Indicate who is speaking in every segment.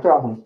Speaker 1: problem.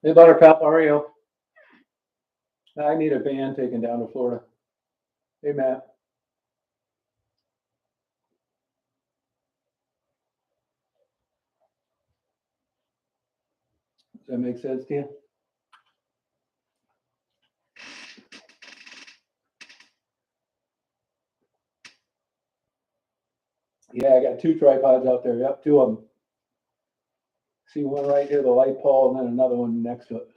Speaker 1: Hey, Buttercup, how are you? I need a van taken down to Florida. Hey, Matt. Does that make sense to you? Yeah, I got 2 tripods out there. Yep, 2 of them. See one right here, the light pole, and then another one next to it.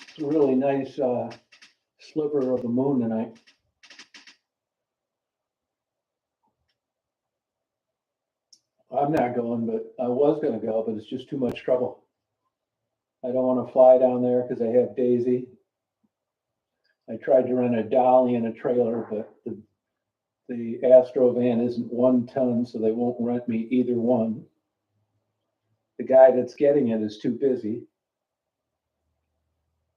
Speaker 1: It's a really nice sliver of the moon tonight. I'm not going, but I was going to go, but it's just too much trouble. I don't want to fly down there because I have Daisy. I tried to rent a dolly and a trailer, but the Astro van isn't 1 ton, so they won't rent me either one. The guy that's getting it is too busy.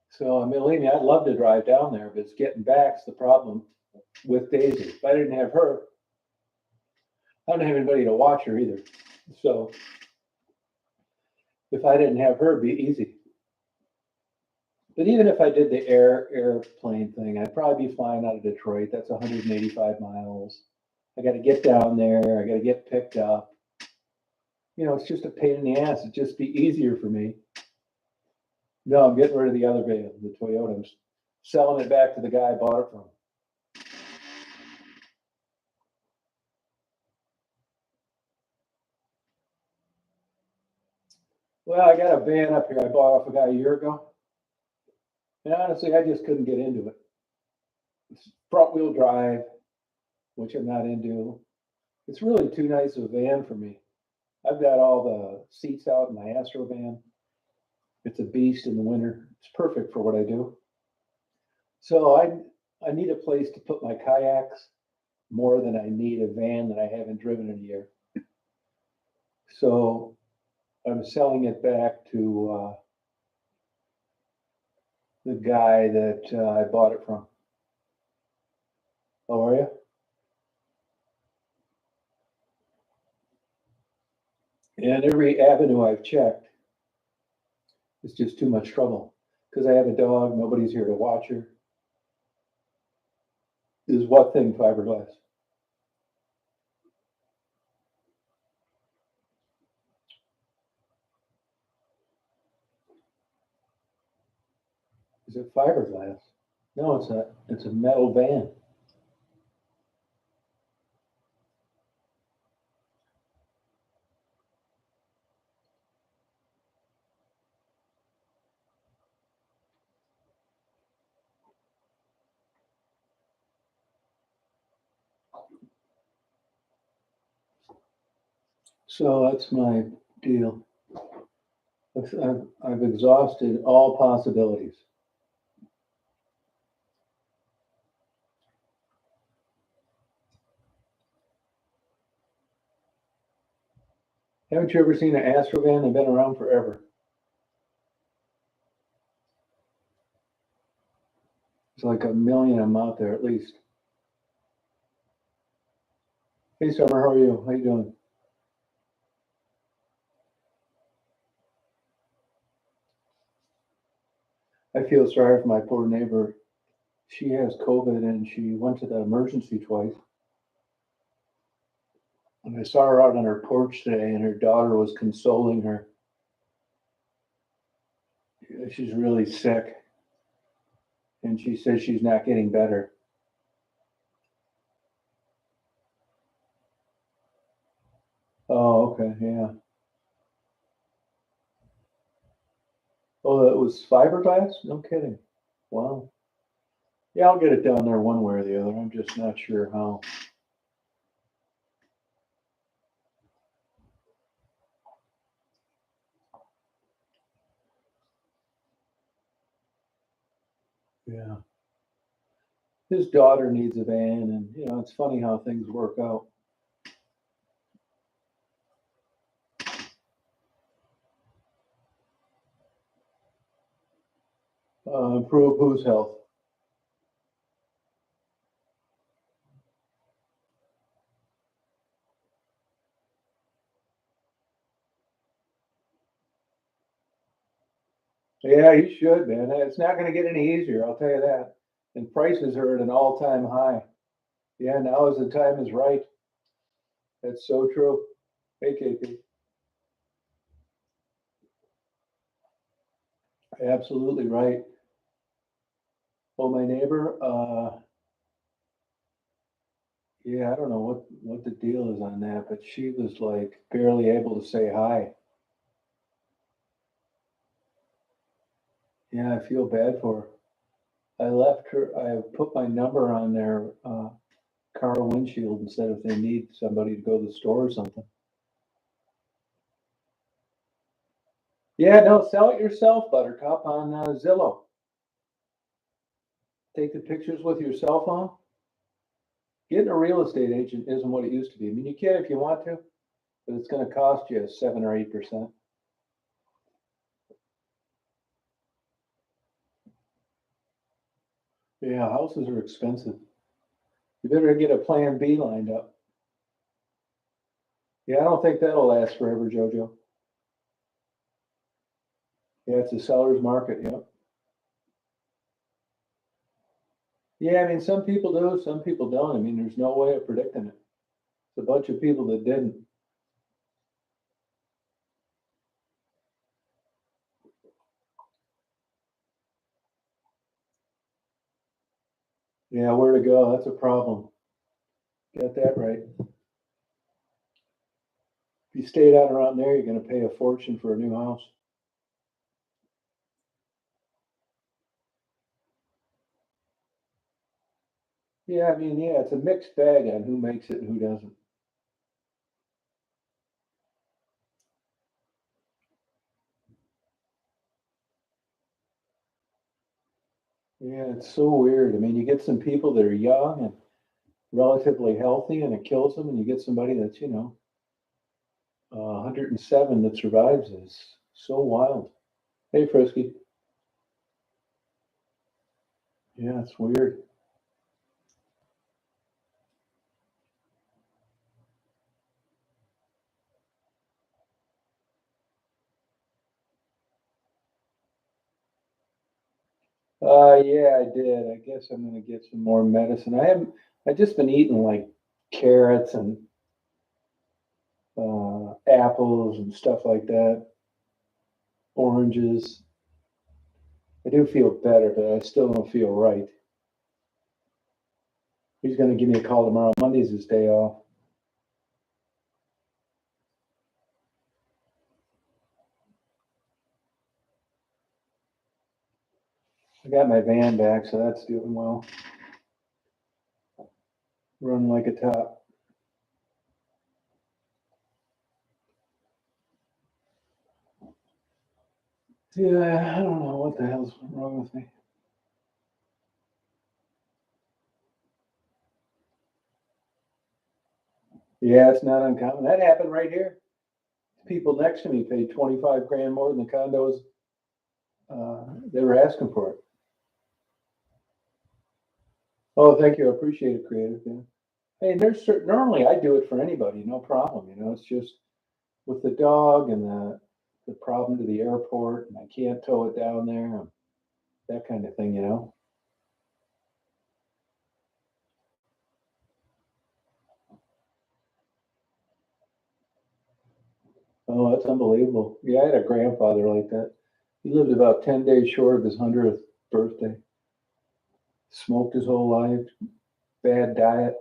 Speaker 1: So, I mean, believe me, I'd love to drive down there, but it's getting back's the problem with Daisy. If I didn't have her, I don't have anybody to watch her either. So, if I didn't have her, it'd be easy. But even if I did the airplane thing, I'd probably be flying out of Detroit. That's 185 miles. I got to get down there. I got to get picked up. You know, it's just a pain in the ass. It'd just be easier for me. No, I'm getting rid of the other van, the Toyota. I'm selling it back to the guy I bought it from. Well, I got a van up here I bought off a guy a year ago. And honestly, I just couldn't get into it. It's front wheel drive, which I'm not into. It's really too nice of a van for me. I've got all the seats out in my Astro van. It's a beast in the winter. It's perfect for what I do. So I need a place to put my kayaks more than I need a van that I haven't driven in a year. So I'm selling it back to the guy that I bought it from. How are you? And every avenue I've checked, it's just too much trouble because I have a dog. Nobody's here to watch her. Is what thing fiberglass? Is it fiberglass? No, it's a metal van. So that's my deal. I've exhausted all possibilities. Haven't you ever seen an Astrovan? They've been around forever. There's like a million of them out there at least. Hey, Summer, how are you? How you doing? I feel sorry for my poor neighbor. She has COVID and she went to the emergency twice. And I saw her out on her porch today and her daughter was consoling her. She's really sick and she says she's not getting better. Oh, okay, yeah. Oh, it was fiberglass? No kidding. Wow. Yeah, I'll get it down there one way or the other. I'm just not sure how. Yeah. His daughter needs a van, and it's funny how things work out. Improve whose health? Yeah, you should, man. It's not going to get any easier, I'll tell you that. And prices are at an all-time high. Yeah, now is the time is right. That's so true. Hey, KP. Absolutely right. Well, my neighbor, yeah, I don't know what the deal is on that, but she was like barely able to say hi. Yeah, I feel bad for her. I left her. I put my number on their car windshield and said if they need somebody to go to the store or something. Yeah, no, sell it yourself, Buttercup, on Zillow. Take the pictures with your cell phone. Getting a real estate agent isn't what it used to be. I mean, you can if you want to, but it's going to cost you 7 or 8%. Yeah, houses are expensive. You better get a plan B lined up. Yeah, I don't think that'll last forever, Jojo. Yeah, it's a seller's market. Yep. Yeah, I mean, some people do, some people don't. I mean, there's no way of predicting it. It's a bunch of people that didn't. Yeah, where to go? That's a problem. Get that right. If you stayed out around there, you're going to pay a fortune for a new house. Yeah, I mean, yeah, it's a mixed bag on who makes it and who doesn't. Yeah, it's so weird. I mean, you get some people that are young and relatively healthy, and it kills them, and you get somebody that's 107 that survives. Is so wild. Hey, Frisky. Yeah, it's weird. Yeah, I did. I guess I'm gonna get some more medicine. I just been eating like carrots and apples and stuff like that, oranges. I do feel better, but I still don't feel right. He's gonna give me a call tomorrow. Monday's his day off. I got my van back, so that's doing well. Run like a top. Yeah, I don't know what the hell's wrong with me. Yeah, it's not uncommon. That happened right here. People next to me paid 25 grand more than the condos they were asking for it. Oh, thank you. I appreciate it, creative. Yeah. Hey, there's certain, normally I do it for anybody, no problem. It's just with the dog and the problem to the airport, and I can't tow it down there, and that kind of thing. Oh, that's unbelievable. Yeah, I had a grandfather like that. He lived about 10 days short of his 100th birthday. Smoked his whole life, bad diet.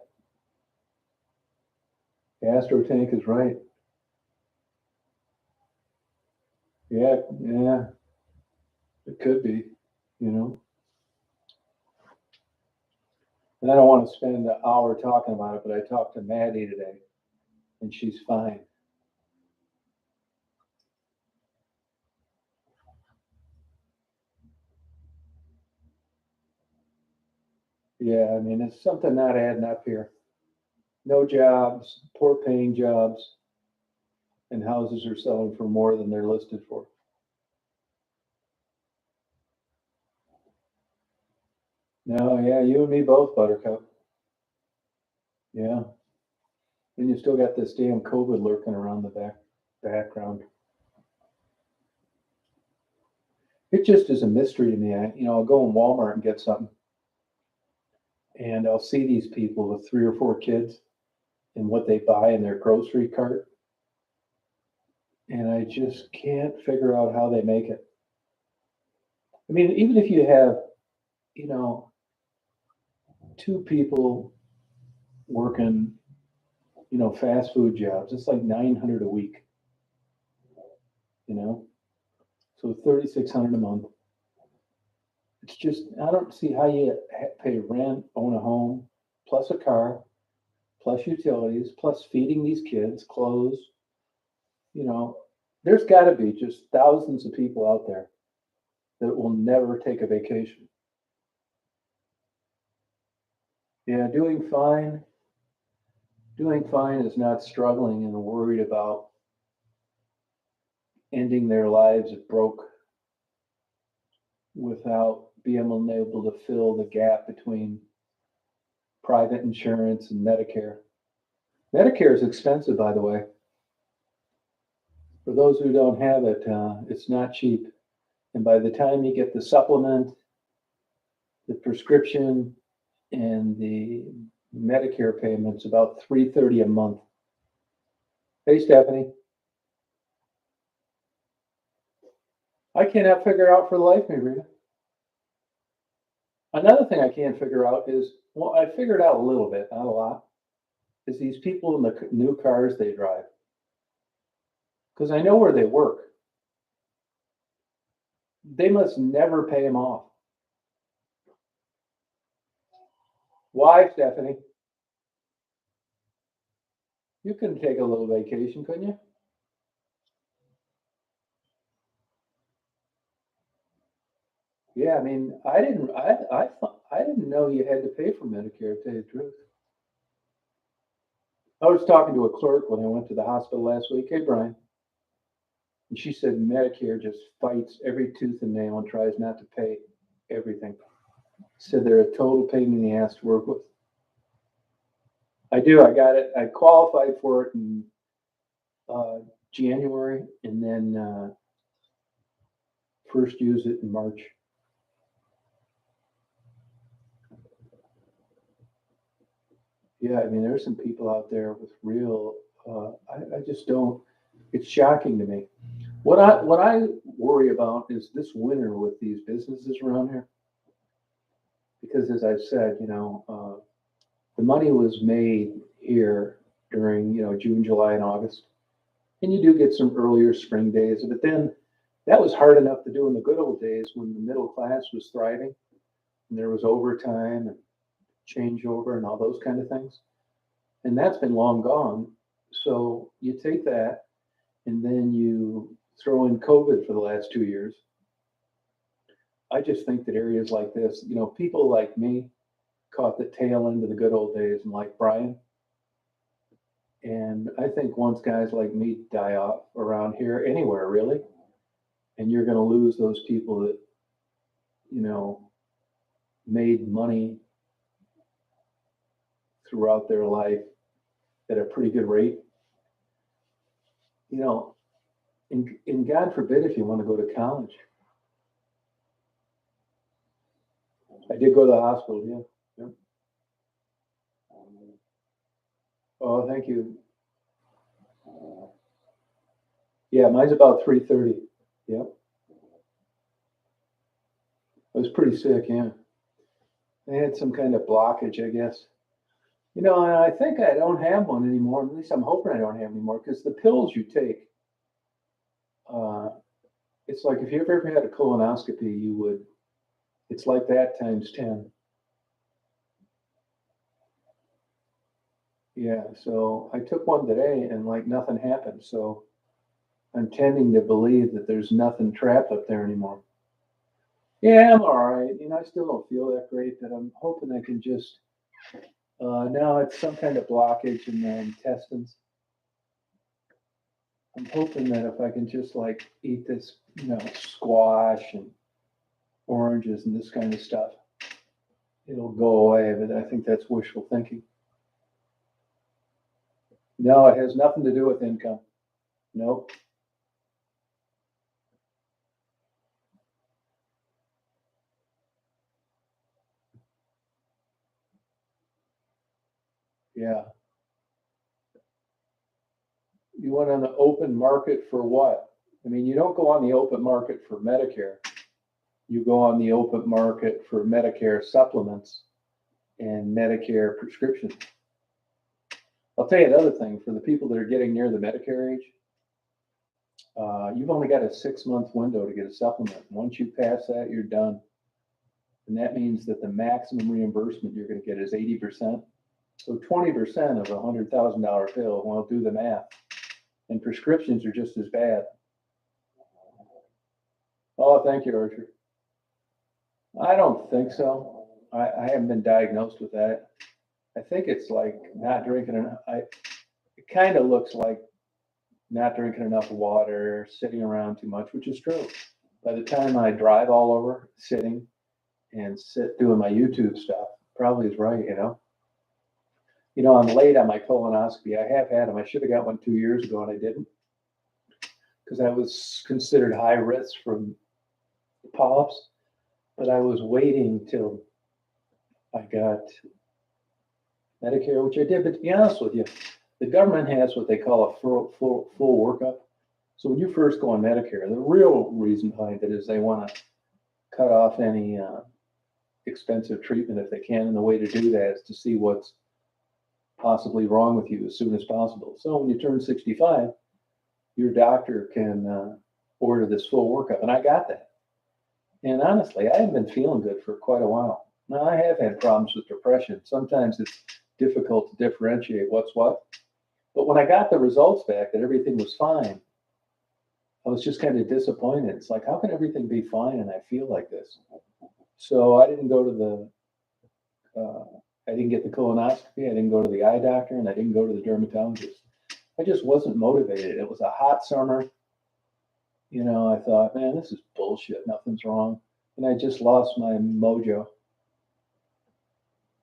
Speaker 1: Gastro tank is right. Yeah, yeah, it could be, you know. And I don't want to spend an hour talking about it, but I talked to Maddie today, and she's fine. Yeah, I mean, it's something not adding up here. No jobs, poor paying jobs, and houses are selling for more than they're listed for. No, yeah, you and me both, Buttercup. Yeah. And you still got this damn COVID lurking around the background. It just is a mystery to me. I'll go in Walmart and get something, and I'll see these people with 3 or 4 kids and what they buy in their grocery cart, and I just can't figure out how they make it. I mean, even if you have, you know, 2 people working, fast food jobs, it's like 900 a week, you know, so 3,600 a month. It's just I don't see how you pay rent, own a home, plus a car, plus utilities, plus feeding these kids, clothes. You know, there's got to be just thousands of people out there that will never take a vacation. Yeah, doing fine is not struggling and worried about ending their lives broke without being able to fill the gap between private insurance and Medicare. Medicare is expensive, by the way. For those who don't have it, it's not cheap. And by the time you get the supplement, the prescription, and the Medicare payments, about 330 a month. Hey, Stephanie, I cannot figure out for the life of me, Rita. Another thing I can't figure out is, well, I figured out a little bit, not a lot, is these people in the new cars they drive. Because I know where they work. They must never pay them off. Why, Stephanie? You can take a little vacation, couldn't you? Yeah, I mean, I didn't know you had to pay for Medicare, to tell you the truth. I was talking to a clerk when I went to the hospital last week. Hey, Brian. And she said Medicare just fights every tooth and nail and tries not to pay everything. Said they're a total pain in the ass to work with. I do. I got it. I qualified for it in January, and then first used it in March. Yeah, I mean, there's some people out there with real. I just don't. It's shocking to me. What I worry about is this winter with these businesses around here, because as I said, the money was made here during June, July, and August, and you do get some earlier spring days, but then that was hard enough to do in the good old days when the middle class was thriving and there was overtime and changeover and all those kind of things, and that's been long gone. So you take that and then you throw in COVID for the last 2 years. I just think that areas like this, people like me caught the tail end of the good old days, and like Brian, And I think once guys like me die off around here, anywhere really, and you're going to lose those people that, you know, made money throughout their life at a pretty good rate. You know, and God forbid if you want to go to college. I did go to the hospital, yeah. Yeah. Oh, thank you. Yeah, mine's about 3:30. Yeah, I was pretty sick, yeah. I had some kind of blockage, I guess. You know, and I think I don't have one anymore. At least I'm hoping I don't have anymore because the pills you take, uh, it's like if you ever had a colonoscopy, you would, it's like that times 10. Yeah, so I took one today and like nothing happened. So I'm tending to believe that there's nothing trapped up there anymore. Yeah, I'm all right. You know, I still don't feel that great, but I'm hoping I can just, now it's some kind of blockage in the intestines. I'm hoping that if I can just like eat this, you know, squash and oranges and this kind of stuff, it'll go away. But I think that's wishful thinking. No, it has nothing to do with income. Nope. Yeah. You went on the open market for what? I mean, you don't go on the open market for Medicare. You go on the open market for Medicare supplements and Medicare prescriptions. I'll tell you another thing for the people that are getting near the Medicare age, you've only got a 6 month window to get a supplement. Once you pass that, you're done. And that means that the maximum reimbursement you're going to get is 80%. So 20% of a $100,000 bill, well, do the math. And prescriptions are just as bad. Oh, thank you, Archer. I don't think so. I haven't been diagnosed with that. I think it's like not drinking enough. It kind of looks like not drinking enough water, sitting around too much, which is true. By the time I drive all over, sitting and doing my YouTube stuff, probably is right, you know. You know, I'm late on my colonoscopy. I have had them. I should have got one 2 years ago and I didn't because I was considered high risk from polyps, but I was waiting till I got Medicare, which I did. But to be honest with you, the government has what they call a full workup. So when you first go on Medicare, the real reason behind it is they want to cut off any expensive treatment if they can. And the way to do that is to see what's possibly wrong with you as soon as possible. So when you turn 65, your doctor can order this full workup. And I got that. And honestly, I haven't been feeling good for quite a while. Now, I have had problems with depression. Sometimes it's difficult to differentiate what's what. But when I got the results back that everything was fine, I was just kind of disappointed. It's like, how can everything be fine and I feel like this? So I didn't go to I didn't get the colonoscopy, I didn't go to the eye doctor, and I didn't go to the dermatologist. I just wasn't motivated. It was a hot summer. You know, I thought, man, this is bullshit. Nothing's wrong. And I just lost my mojo.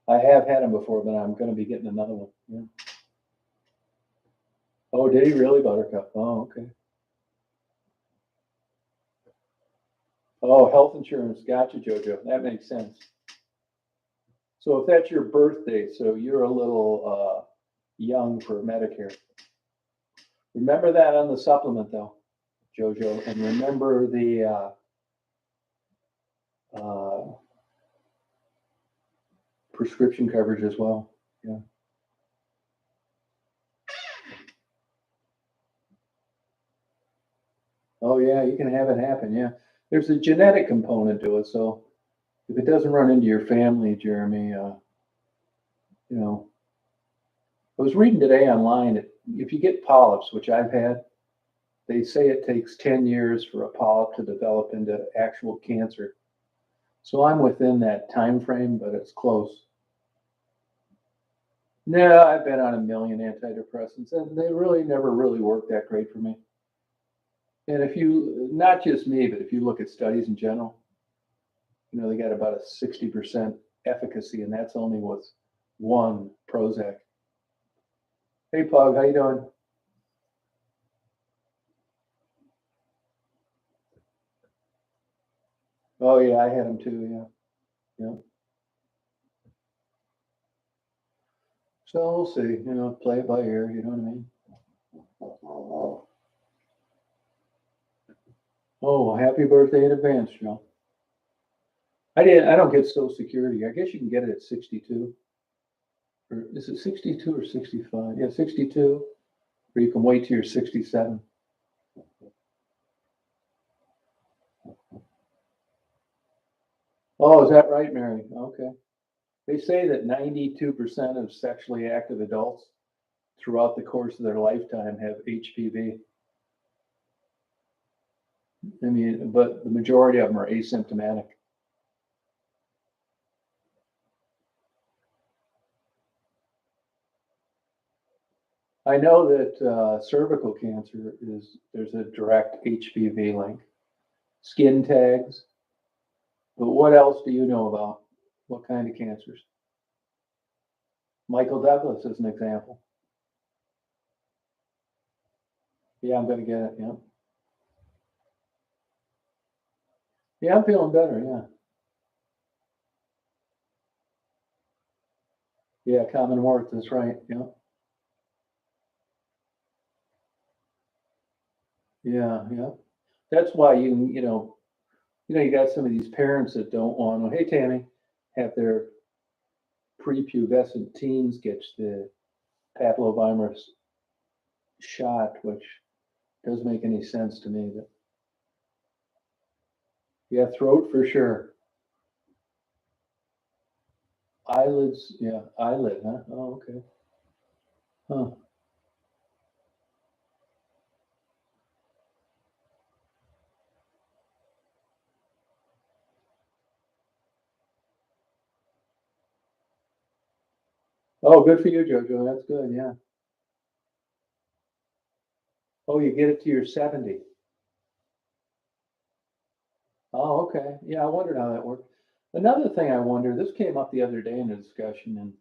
Speaker 1: I have had them before, but I'm going to be getting another one. Yeah. Oh, did he really, Buttercup? Oh, okay. Oh, health insurance. Gotcha, Jojo. That makes sense. So if that's your birthday, so you're a little young for Medicare. Remember that on the supplement, though, Jojo, and remember the prescription coverage as well. Yeah. Oh yeah, you can have it happen. Yeah, there's a genetic component to it. So if it doesn't run into your family, Jeremy, you know, I was reading today online. If you get polyps, which I've had, they say it takes 10 years for a polyp to develop into actual cancer. So I'm within that time frame, but it's close. No, I've been on a million antidepressants, and they really never really worked that great for me. And if you, not just me, but if you look at studies in general, they got about a 60% efficacy, and that's only with one Prozac. Hey, Pug, how you doing? Oh yeah, I had them too. Yeah, yeah. So we'll see. Play it by ear. You know what I mean? Oh, happy birthday in advance, Joe. I didn't. I don't get Social Security. I guess you can get it at 62, or is it 62 or 65? Yeah, 62. Or you can wait till you're 67. Oh, is that right, Mary? Okay. They say that 92% of sexually active adults throughout the course of their lifetime have HPV. I mean, but the majority of them are asymptomatic. I know that cervical cancer there's a direct HPV link. Skin tags. But what else do you know about? What kind of cancers? Michael Douglas is an example. Yeah, I'm going to get it. Yeah. Yeah, I'm feeling better. Yeah. Yeah, common warts. That's right. Yeah. Yeah. Yeah. That's why you got some of these parents that don't want to, hey, Tammy, have their prepubescent teens get the papillomavirus shot, which doesn't make any sense to me. That, yeah, throat for sure. Eyelids, yeah, eyelid, huh? Oh, okay. Huh. Oh, good for you, Jojo. That's good. Yeah. Oh, you get it to your 70. Oh, okay. Yeah, I wondered how that worked. Another thing I wonder, this came up the other day in a discussion, and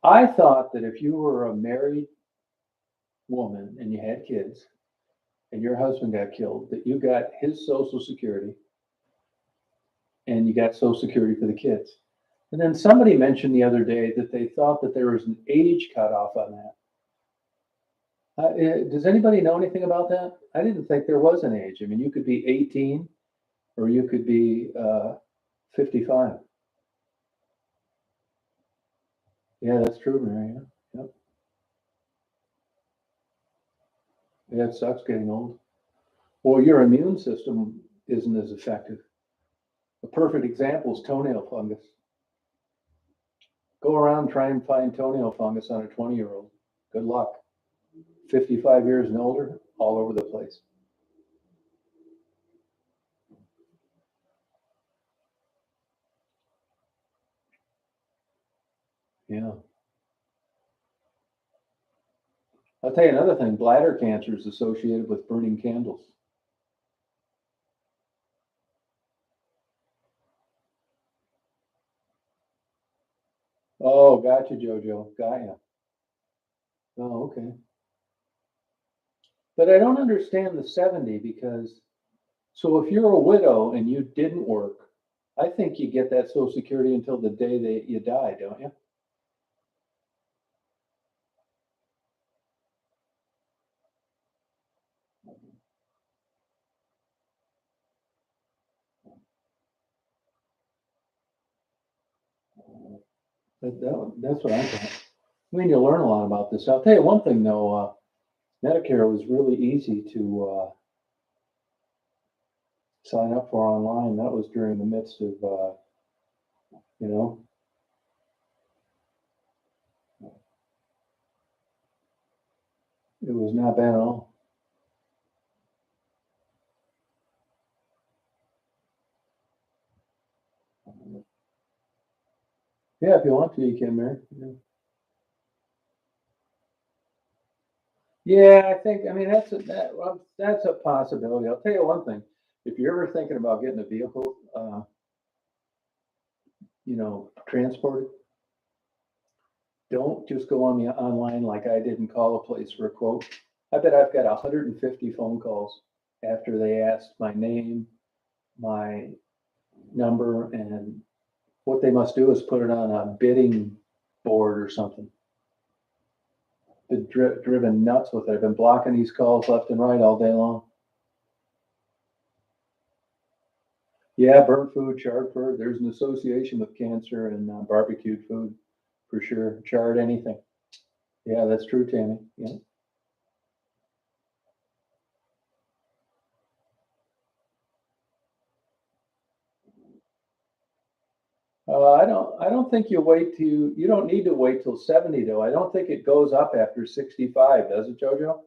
Speaker 1: I thought that if you were a married woman and you had kids and your husband got killed, that you got his Social Security and you got Social Security for the kids. And then somebody mentioned the other day that they thought that there was an age cutoff on that. Does anybody know anything about that? I didn't think there was an age. I mean, you could be 18 or you could be 55. Yeah, that's true, Mary. Yeah. Yep. Yeah, it sucks getting old. Well, your immune system isn't as effective. A perfect example is toenail fungus. Go around and try and find toenail fungus on a 20-year-old. Good luck. 55 years and older, all over the place. Yeah. I'll tell you another thing, bladder cancer is associated with burning candles. Oh, gotcha, Jojo. Got ya. Oh, okay. But I don't understand the 70 because, so if you're a widow and you didn't work, I think you get that Social Security until the day that you die, don't you? That's what I think. I mean, you learn a lot about this. I'll tell you one thing though, Medicare was really easy to sign up for online. That was during the midst of, you know, it was not bad at all. Yeah, if you want to, you can, Mary. Yeah. Yeah, I think, I mean, that's a possibility. I'll tell you one thing. If you're ever thinking about getting a vehicle, transported, don't just go on the online like I did and call a place for a quote. I bet I've got 150 phone calls after they asked my name, my number, and what they must do is put it on a bidding board or something. Been driven nuts with it. I've been blocking these calls left and right all day long. Yeah, burnt food, charred food. There's an association with cancer and barbecued food for sure. Charred anything. Yeah, that's true, Tammy. Yeah. I don't think you don't need to wait till 70 though. I don't think it goes up after 65, does it, Jojo?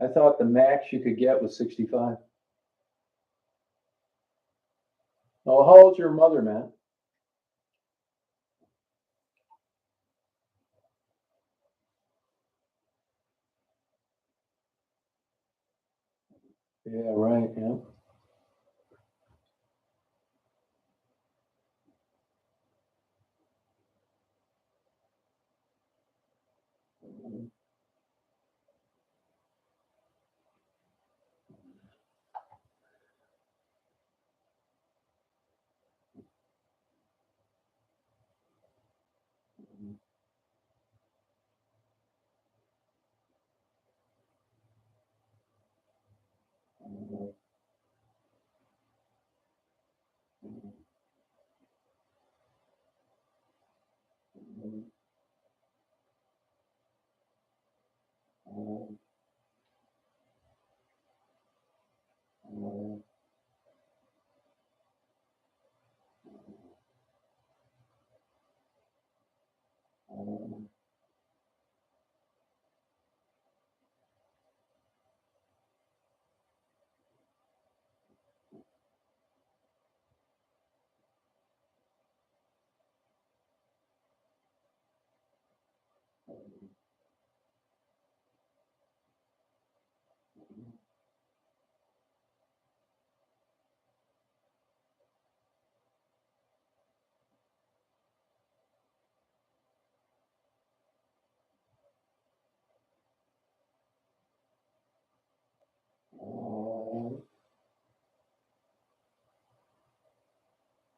Speaker 1: I thought the max you could get was 65. Oh, how old's your mother, man? Yeah, right. Yeah.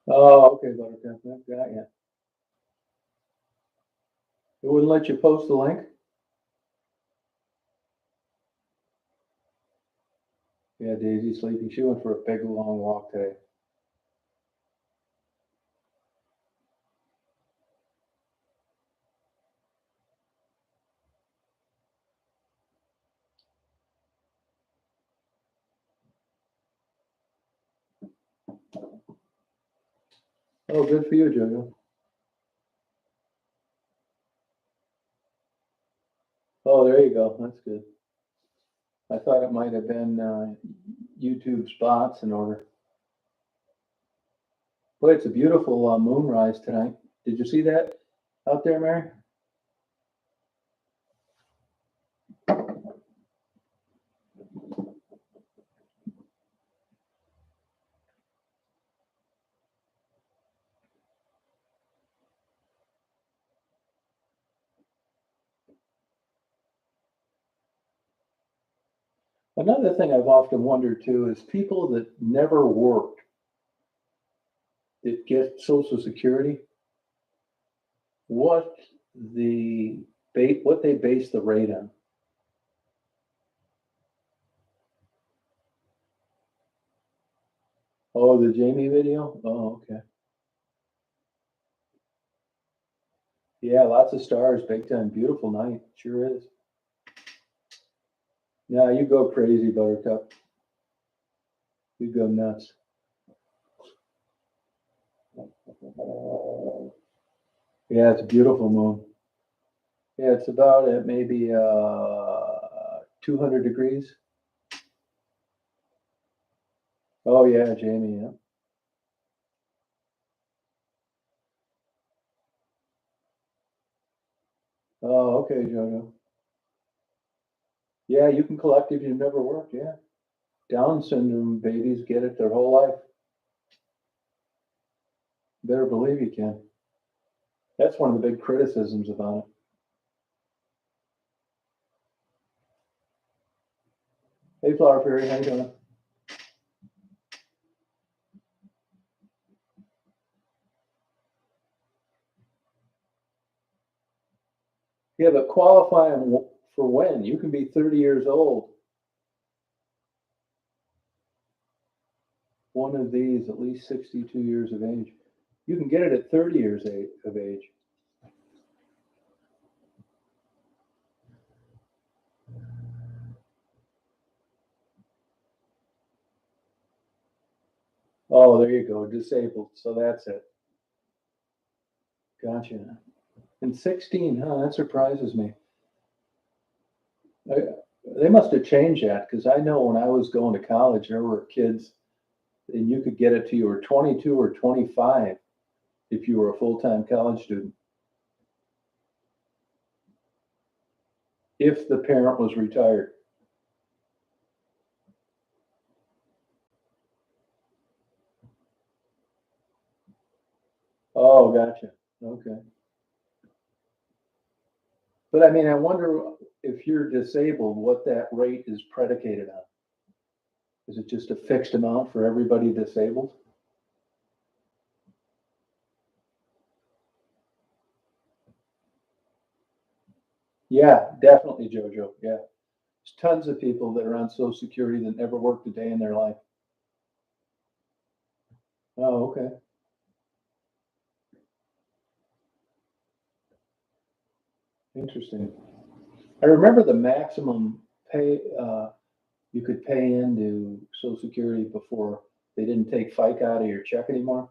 Speaker 1: Oh, okay, Buttercup. Got ya. It wouldn't let you post the link? Yeah, Daisy's sleeping. She went for a big long walk today. Oh, good for you, Jojo. Oh, there you go. That's good. I thought it might have been YouTube's bots in order. Boy, it's a beautiful moonrise tonight. Did you see that out there, Mary? Another thing I've often wondered too is people that never worked that get Social Security, what what they base the rate on. Oh, the Jamie video? Oh, okay. Yeah, lots of stars, big time. Beautiful night. Sure is. Yeah, you go crazy, Buttercup. You go nuts. Yeah, it's a beautiful moon. Yeah, it's about at maybe 200 degrees. Oh yeah, Jamie. Yeah. Oh, okay, Jojo. Yeah, you can collect if you've never worked, yeah. Down syndrome babies get it their whole life. Better believe you can. That's one of the big criticisms about it. Hey, Flower Fairy, how you doing? Yeah, but qualifying for when? You can be 30 years old. One of these, at least 62 years of age. You can get it at 30 years of age. Oh, there you go, disabled. So that's it. Gotcha. And 16, huh? That surprises me. I, they must have changed that because I know when I was going to college, there were kids, and you could get it to you were 22 or 25 if you were a full-time college student, if the parent was retired. Oh, gotcha. Okay. But I mean, I wonder if you're disabled, what that rate is predicated on. Is it just a fixed amount for everybody disabled? Yeah, definitely, Jojo. Yeah. There's tons of people that are on Social Security that never worked a day in their life. Oh, okay. Interesting. I remember the maximum pay you could pay into Social Security before they didn't take FICA out of your check anymore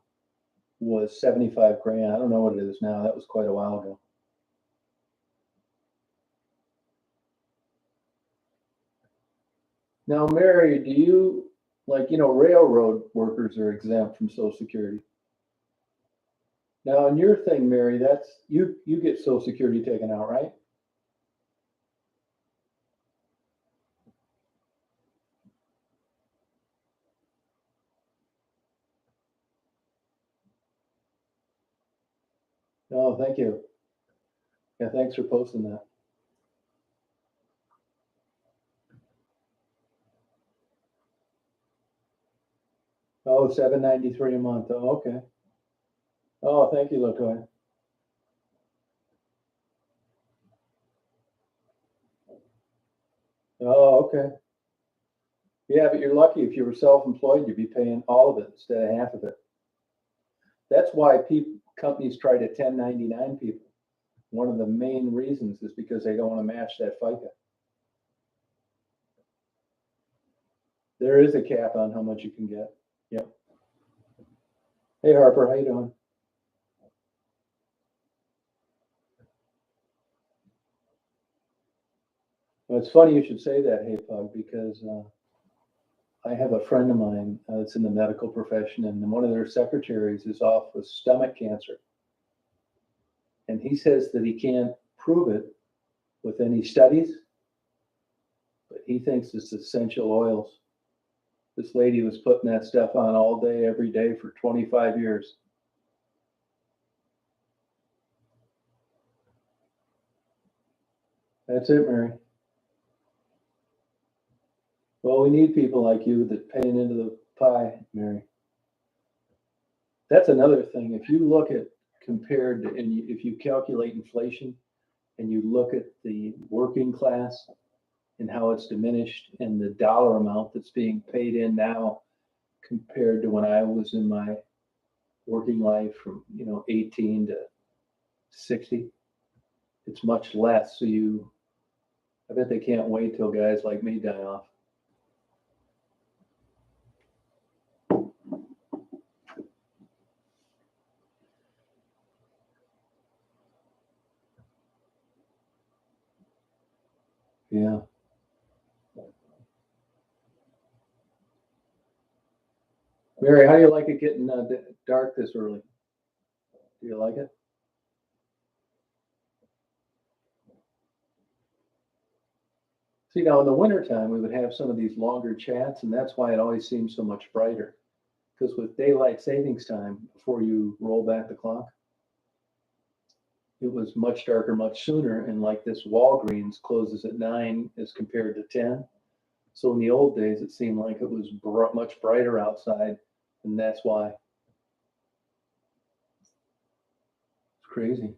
Speaker 1: was 75 grand. I don't know what it is now. That was quite a while ago. Now, Mary, do you like, railroad workers are exempt from Social Security. Now, in your thing, Mary, that's you get Social Security taken out, right? Oh, thank you. Yeah, thanks for posting that. Oh, 793 a month. Oh, okay. Oh, thank you, Latoya. Oh, okay. Yeah, but you're lucky if you were self-employed, you'd be paying all of it instead of half of it. That's why companies try to 1099 people. One of the main reasons is because they don't want to match that FICA. There is a cap on how much you can get. Yep. Hey Harper, how you doing? Well, it's funny you should say that, Hey Pug, because I have a friend of mine that's in the medical profession, and one of their secretaries is off with stomach cancer. And he says that he can't prove it with any studies, but he thinks it's essential oils. This lady was putting that stuff on all day, every day for 25 years. That's it, Mary. Well, we need people like you that paying into the pie, Mary. That's another thing. If you look at compared to, and if you calculate inflation and you look at the working class and how it's diminished and the dollar amount that's being paid in now compared to when I was in my working life from 18 to 60, it's much less. So I bet they can't wait till guys like me die off. Yeah. Mary, how do you like it getting dark this early? Do you like it? See, now in the wintertime, we would have some of these longer chats, and that's why it always seems so much brighter. Because with daylight savings time, before you roll back the clock, it was much darker much sooner. And like this Walgreens closes at 9 as compared to 10. So in the old days, it seemed like it was much brighter outside, and that's why. It's crazy.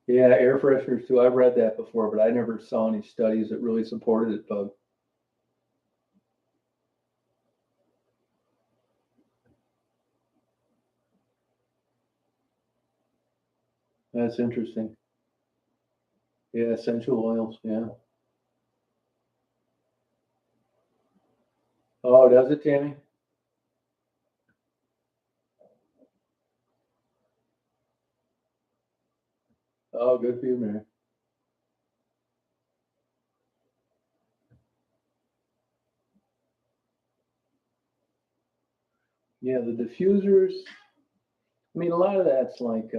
Speaker 1: Yeah, air fresheners too. I've read that before, but I never saw any studies that really supported it, Bug. That's interesting. Yeah, essential oils. Yeah. Oh, does it, Tammy? Oh, good for you, Mary. Yeah, the diffusers. I mean, a lot of that's like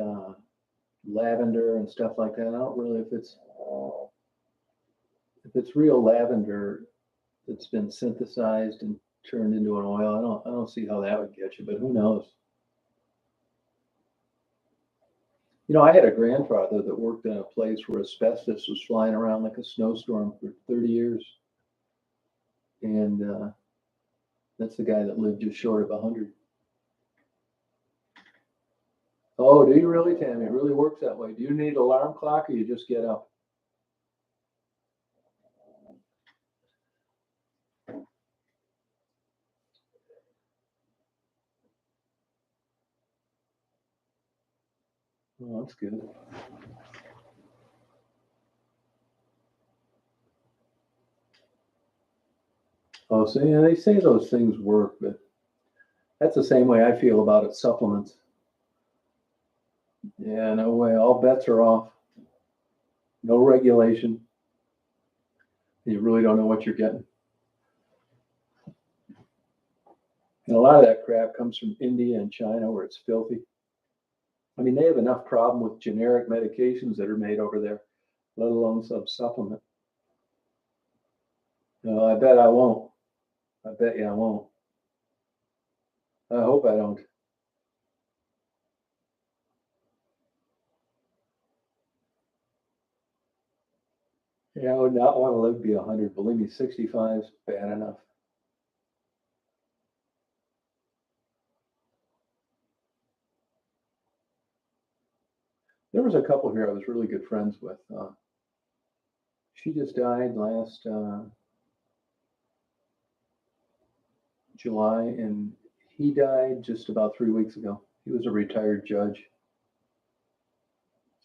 Speaker 1: lavender and stuff like that. I don't really if it's real lavender that's been synthesized and turned into an oil. I don't see how that would get you, but who knows? You know, I had a grandfather that worked in a place where asbestos was flying around like a snowstorm for 30 years, and that's the guy that lived just short of 100. Oh, do you really, Tammy? It really works that way. Do you need an alarm clock or you just get up? Oh, that's good. Oh, so yeah, they say those things work, but that's the same way I feel about it, supplements. Yeah, no way. All bets are off. No regulation. You really don't know what you're getting. And a lot of that crap comes from India and China where it's filthy. I mean, they have enough problem with generic medications that are made over there, let alone some supplement. No, I bet I won't. I bet you I won't. I hope I don't. Yeah, I would not want to live to be 100. Believe me, 65 is bad enough. There was a couple here I was really good friends with. She just died last July, and he died just about 3 weeks ago. He was a retired judge.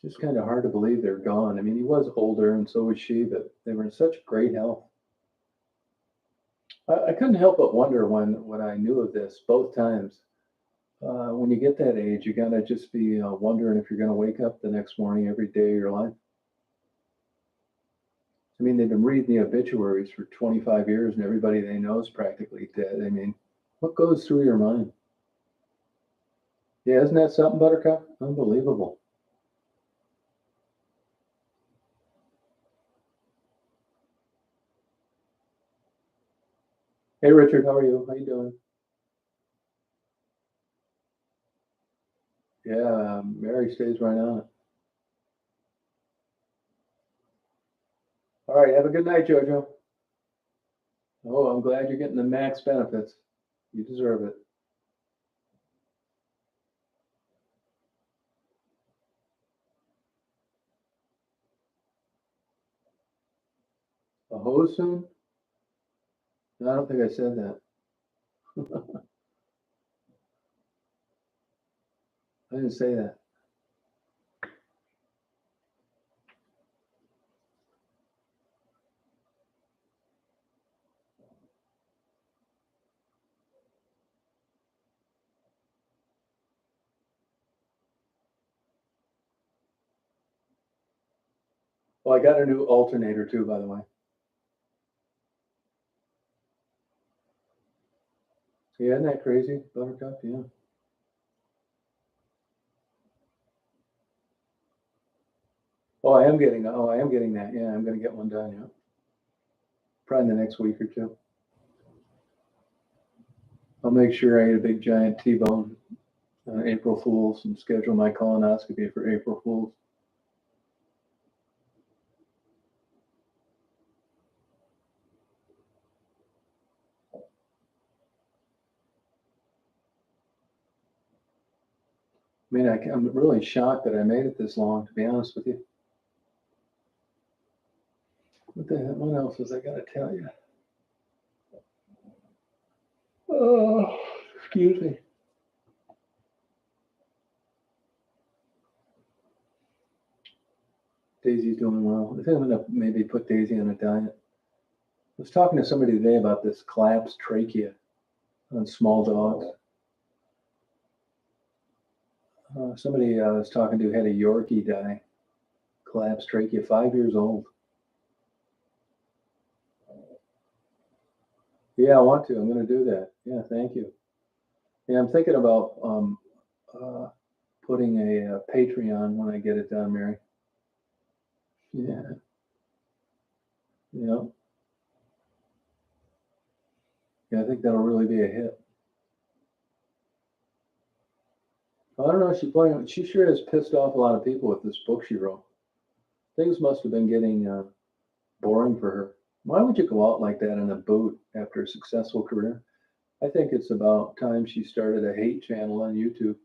Speaker 1: It's just kind of hard to believe they're gone. I mean, he was older, and so was she, but they were in such great health. I couldn't help but wonder when I knew of this both times. When you get that age, you gotta just be wondering if you're gonna wake up the next morning every day of your life. I mean, they've been reading the obituaries for 25 years, and everybody they know is practically dead. I mean, what goes through your mind? Yeah, isn't that something, Buttercup? Unbelievable. Hey, Richard, how are you? How you doing? Yeah, Mary stays right on it. All right, have a good night, Jojo. Oh, I'm glad you're getting the max benefits. You deserve it. A hose soon? No, I don't think I said that. I didn't say that. Well, I got a new alternator too, by the way. Yeah, isn't that crazy, Buttercup? Yeah. Oh, I am getting. Oh, I am getting that. Yeah, I'm gonna get one done. Yeah. probably in the next week or two. I'll make sure I eat a big giant T-bone April Fools and schedule my colonoscopy for April Fools. I mean, I'm really shocked that I made it this long, to be honest with you. What else was I going to tell you? Oh, excuse me. Daisy's doing well. I think I'm going to maybe put Daisy on a diet. I was talking to somebody today about this collapsed trachea on small dogs. Somebody I was talking to had a Yorkie die, collapsed trachea, 5 years old. Yeah, I want to. I'm going to do that. Yeah, thank you. Yeah, I'm thinking about putting a Patreon when I get it done, Mary. Yeah. Yeah. Yeah, I think that'll really be a hit. I don't know. She sure has pissed off a lot of people with this book she wrote. Things must have been getting boring for her. Why would you go out like that in a boot after a successful career? I think it's about time she started a hate channel on YouTube.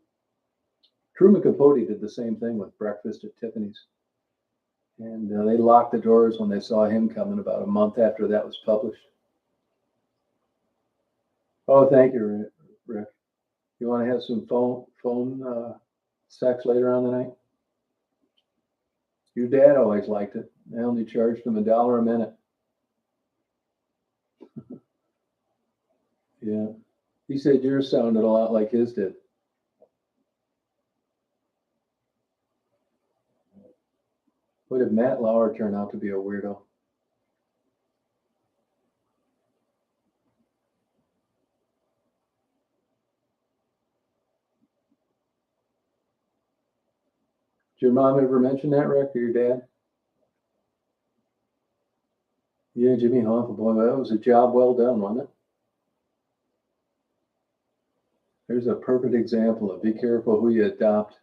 Speaker 1: Truman Capote did the same thing with Breakfast at Tiffany's. And they locked the doors when they saw him coming about a month after that was published. Oh, thank you, Rick. You want to have some phone sex later on tonight? Your dad always liked it. I only charged him $1 a minute. Yeah. He said yours sounded a lot like his did. What if Matt Lauer turned out to be a weirdo? Did your mom ever mention that, Rick, or your dad? Yeah, Jimmy Hoffa, boy, that was a job well done, wasn't it? There's a perfect example of be careful who you adopt.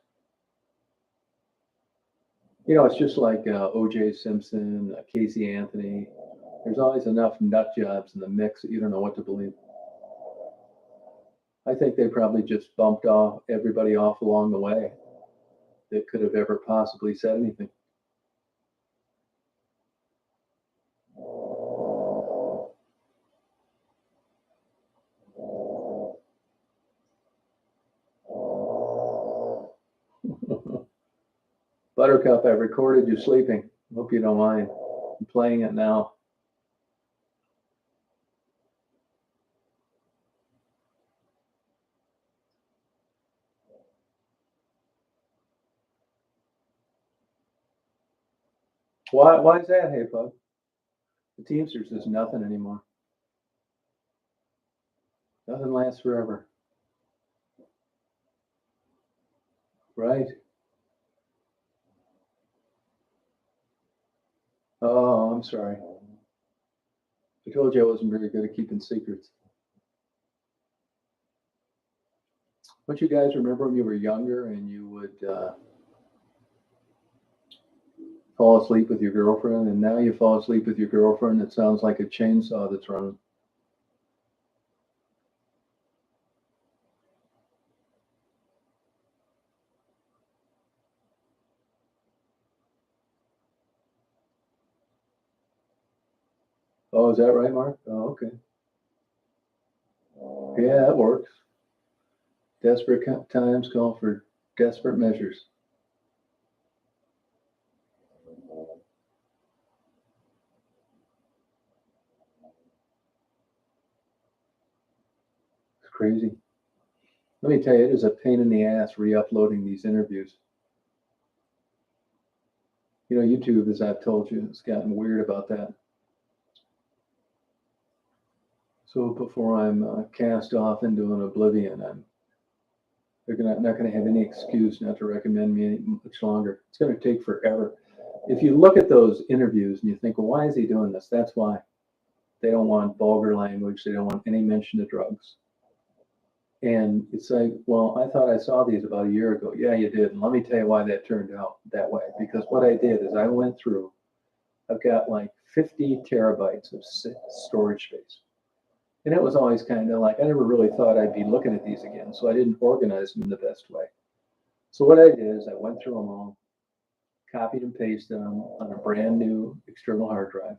Speaker 1: You know, it's just like O.J. Simpson, Casey Anthony. There's always enough nut jobs in the mix that you don't know what to believe. I think they probably just bumped everybody off along the way that could have ever possibly said anything. Buttercup, I've recorded you sleeping. Hope you don't mind. I'm playing it now. Why is that, hey, Pug? The Teamsters is nothing anymore. Nothing lasts forever. Right. Oh, I'm sorry. I told you I wasn't very good at keeping secrets. Don't you guys remember when you were younger and you would fall asleep with your girlfriend, and now you fall asleep with your girlfriend, it sounds like a chainsaw that's running. Oh, is that right, Mark? Oh, okay. Yeah, that works. Desperate times call for desperate measures. It's crazy. Let me tell you, it is a pain in the ass re-uploading these interviews. You know, YouTube, as I've told you, has gotten weird about that. So before I'm cast off into an oblivion, they're not going to have any excuse not to recommend me much longer. It's going to take forever. If you look at those interviews and you think, well, why is he doing this? That's why. They don't want vulgar language. They don't want any mention of drugs. And it's like, well, I thought I saw these about a year ago. Yeah, you did. And let me tell you why that turned out that way. Because what I did is I went through, I've got like 50 terabytes of storage space. And it was always kind of like, I never really thought I'd be looking at these again. So I didn't organize them in the best way. So what I did is I went through them all, copied and pasted them on a brand new external hard drive,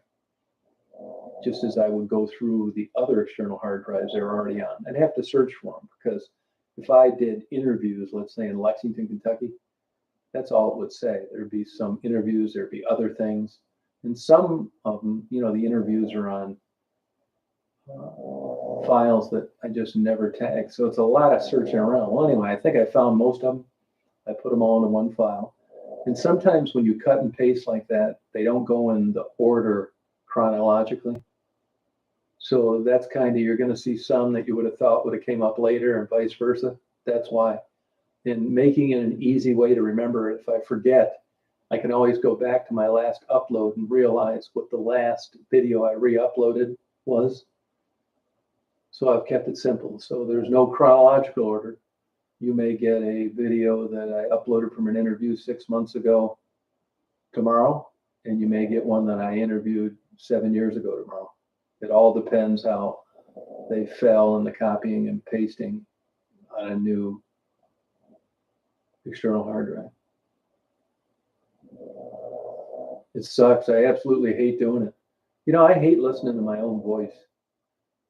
Speaker 1: just as I would go through the other external hard drives they were already on. I'd have to search for them because if I did interviews, let's say in Lexington, Kentucky, that's all it would say. There'd be some interviews, there'd be other things. And some of them, you know, the interviews are on files that I just never tagged. So it's a lot of searching around. Well, anyway, I think I found most of them. I put them all into one file. And sometimes when you cut and paste like that, they don't go in the order chronologically. So that's kind of, you're going to see some that you would have thought would have came up later and vice versa. That's why. And making it an easy way to remember, if I forget, I can always go back to my last upload and realize what the last video I re-uploaded was. So I've kept it simple. So there's no chronological order. You may get a video that I uploaded from an interview 6 months ago tomorrow, and you may get one that I interviewed 7 years ago tomorrow. It all depends how they fell in the copying and pasting on a new external hard drive. It sucks. I absolutely hate doing it. You know, I hate listening to my own voice.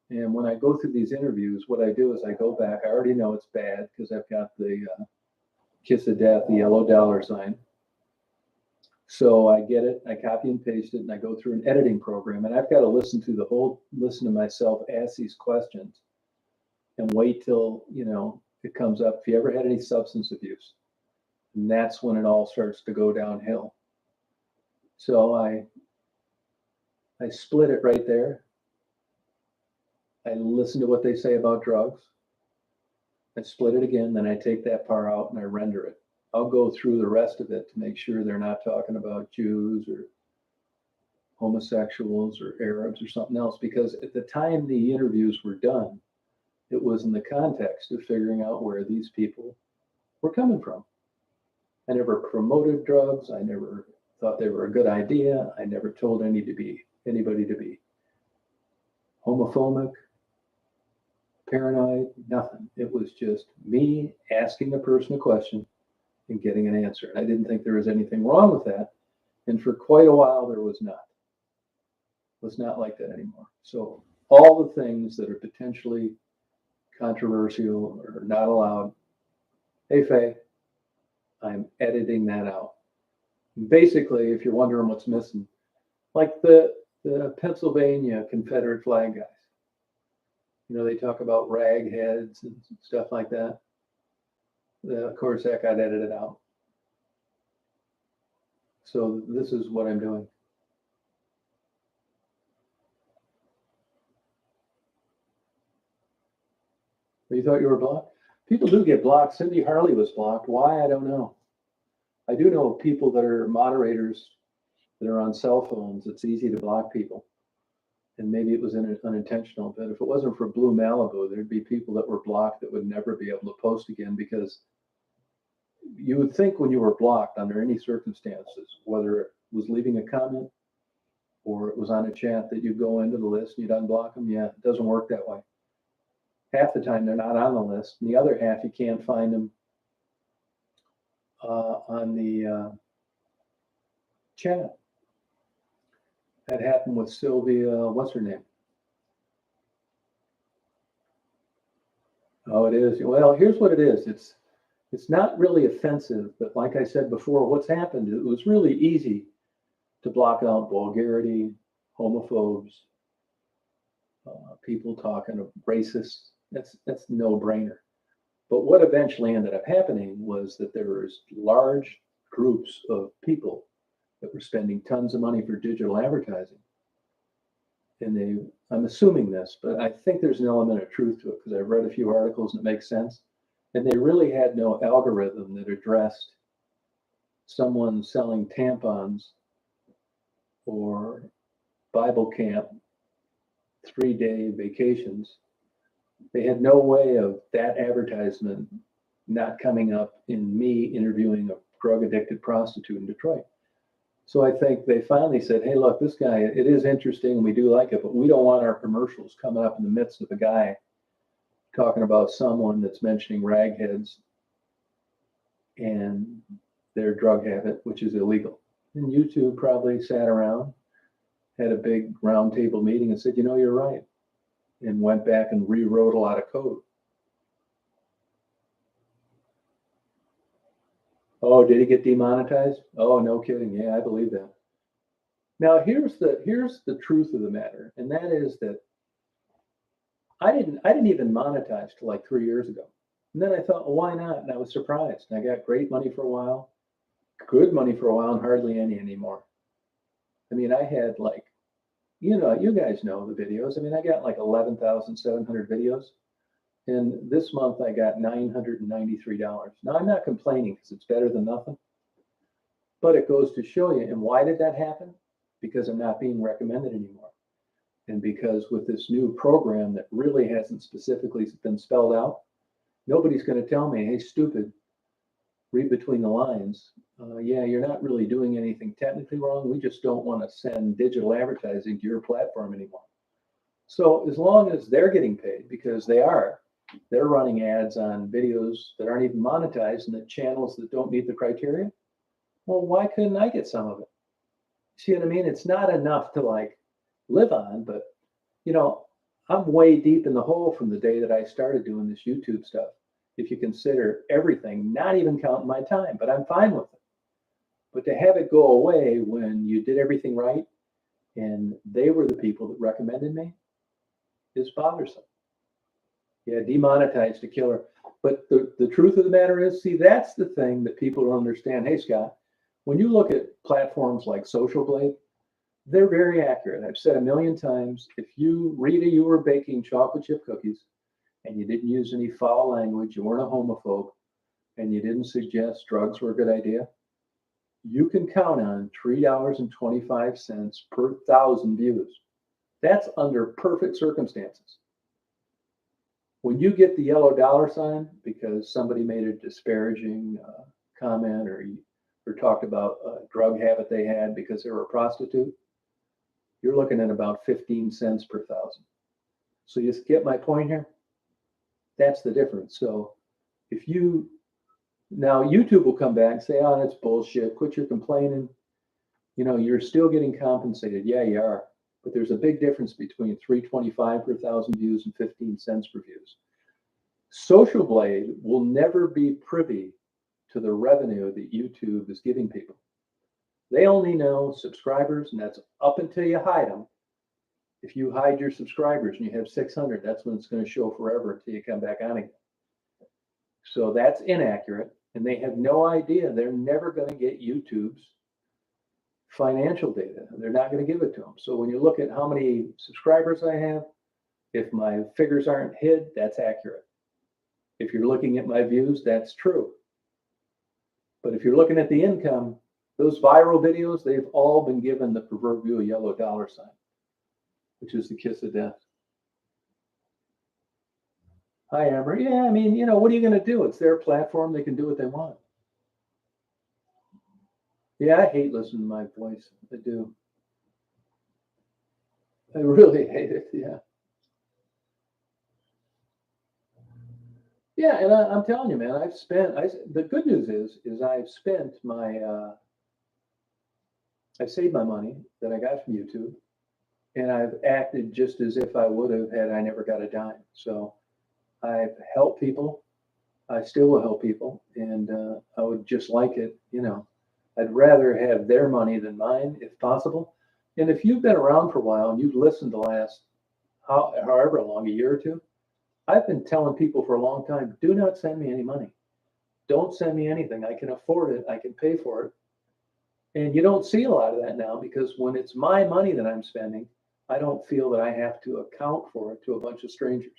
Speaker 1: And when I go through these interviews, what I do is I go back. I already know it's bad because I've got the kiss of death, the yellow dollar sign. So I get it, I copy and paste it, and I go through an editing program. And I've got to listen to myself ask these questions and wait till, you know, it comes up. If you ever had any substance abuse, and that's when it all starts to go downhill. So I split it right there. I listen to what they say about drugs. I split it again, then I take that part out and I render it. I'll go through the rest of it to make sure they're not talking about Jews or homosexuals or Arabs or something else, because at the time the interviews were done, it was in the context of figuring out where these people were coming from. I never promoted drugs. I never thought they were a good idea. I never told anybody to be homophobic, paranoid, nothing. It was just me asking a person a question and getting an answer. And I didn't think there was anything wrong with that. And for quite a while, there was not. It was not like that anymore. So all the things that are potentially controversial or not allowed, hey, Faye, I'm editing that out. Basically, if you're wondering what's missing, like the Pennsylvania Confederate flag guys, you know, they talk about rag heads and stuff like that. Of course, that got edited out. So this is what I'm doing. You thought you were blocked? People do get blocked. Cindy Harley was blocked. Why? I don't know. I do know people that are moderators that are on cell phones. It's easy to block people. And maybe it was unintentional, but if it wasn't for Blue Malibu, there'd be people that were blocked that would never be able to post again, because you would think when you were blocked under any circumstances, whether it was leaving a comment or it was on a chat, that you go into the list and you'd unblock them. Yeah, it doesn't work that way. Half the time they're not on the list, and the other half you can't find them on the chat. That happened with Sylvia, what's her name? Oh, it is. Well, here's what it is. It's not really offensive, but like I said before, what's happened, it was really easy to block out vulgarity, homophobes, people talking of racists. That's no brainer. But what eventually ended up happening was that there was large groups of people that were spending tons of money for digital advertising. And I'm assuming this, but I think there's an element of truth to it because I've read a few articles and it makes sense. And they really had no algorithm that addressed someone selling tampons or Bible camp 3-day vacations. They had no way of that advertisement not coming up in me interviewing a drug addicted prostitute in Detroit. So I think they finally said, hey, look, this guy, it is interesting and we do like it, but we don't want our commercials coming up in the midst of a guy talking about someone that's mentioning ragheads and their drug habit, which is illegal. And YouTube probably sat around, had a big roundtable meeting and said, you know, you're right, and went back and rewrote a lot of code. Oh, did he get demonetized? Oh, no kidding. Yeah, I believe that. Now, here's the truth of the matter, and that is that I didn't even monetize till like 3 years ago. And then I thought, well, why not? And I was surprised. And I got great money for a while, good money for a while, and hardly any anymore. I mean, I had like, you know, you guys know the videos. I mean, I got like 11,700 videos. And this month I got $993. Now I'm not complaining because it's better than nothing, but it goes to show you. And why did that happen? Because I'm not being recommended anymore. And because with this new program that really hasn't specifically been spelled out, nobody's going to tell me, hey, stupid, read between the lines. Yeah, you're not really doing anything technically wrong. We just don't want to send digital advertising to your platform anymore. So as long as they're getting paid, because they're running ads on videos that aren't even monetized and the channels that don't meet the criteria. Well, why couldn't I get some of it? See what I mean? It's not enough to like live on, but you know, I'm way deep in the hole from the day that I started doing this YouTube stuff. If you consider everything, not even counting my time, but I'm fine with it. But to have it go away when you did everything right and they were the people that recommended me is bothersome. Yeah, demonetized a killer. But the truth of the matter is, see, that's the thing that people don't understand. Hey, Scott, when you look at platforms like Social Blade, they're very accurate. I've said a million times, if you, Rita, you were baking chocolate chip cookies and you didn't use any foul language, you weren't a homophobe, and you didn't suggest drugs were a good idea, you can count on $3.25 per 1,000 views. That's under perfect circumstances. When you get the yellow dollar sign because somebody made a disparaging comment or talked about a drug habit they had because they were a prostitute, you're looking at about 15 cents per 1,000. So you get my point here? That's the difference. So if you, now YouTube will come back and say, oh, that's bullshit. Quit your complaining. You know, you're still getting compensated. Yeah, you are. But there's a big difference between $3.25 per 1,000 views and 15 cents per views. Social Blade will never be privy to the revenue that YouTube is giving people. They only know subscribers, and that's up until you hide them. If you hide your subscribers and you have 600, that's when it's going to show forever until you come back on again. So that's inaccurate, and they have no idea. They're never going to get YouTube's financial data. They're not going to give it to them. So when you look at how many subscribers I have, if my figures aren't hid, that's accurate. If you're looking at my views, that's true. But if you're looking at the income, those viral videos, they've all been given the proverbial yellow dollar sign, which is the kiss of death. Hi, Amber. Yeah, I mean, you know, what are you going to do? It's their platform. They can do what they want. Yeah, I hate listening to my voice. I do. I really hate it. Yeah. Yeah, and I'm telling you, man, the good news is I've spent I've saved my money that I got from YouTube, and I've acted just as if I would have had I never got a dime. So I've helped people. I still will help people, and I would just like it, you know, I'd rather have their money than mine if possible. And if you've been around for a while and you've listened the last however long, a year or two, I've been telling people for a long time, do not send me any money. Don't send me anything. I can afford it. I can pay for it. And you don't see a lot of that now because when it's my money that I'm spending, I don't feel that I have to account for it to a bunch of strangers.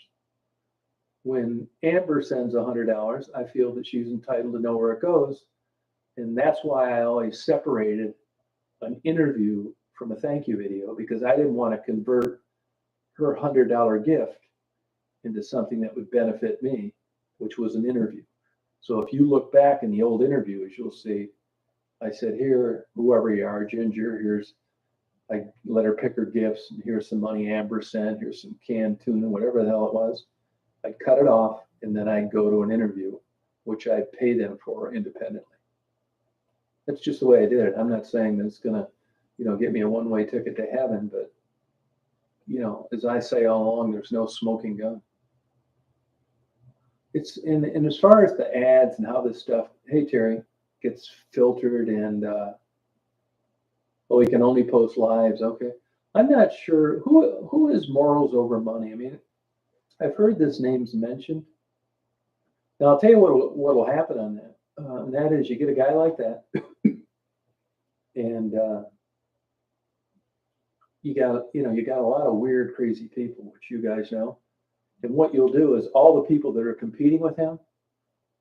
Speaker 1: When Amber sends $100, I feel that she's entitled to know where it goes. And that's why I always separated an interview from a thank you video, because I didn't want to convert her $100 gift into something that would benefit me, which was an interview. So if you look back in the old interviews, you'll see I said, here, whoever you are, Ginger, I let her pick her gifts. And here's some money Amber sent. Here's some canned tuna, whatever the hell it was. I'd cut it off, and then I'd go to an interview, which I'd pay them for independently. That's just the way I did it. I'm not saying that it's going to, get me a one-way ticket to heaven, but, as I say all along, there's no smoking gun. It's and as far as the ads and how this stuff, hey, Terry, gets filtered and, we can only post lives. Okay. I'm not sure who is morals over money. I mean, I've heard this name's mentioned. Now I'll tell you what'll happen on that. And that is you get a guy like that and, you got a lot of weird, crazy people, which you guys know. And what you'll do is all the people that are competing with him,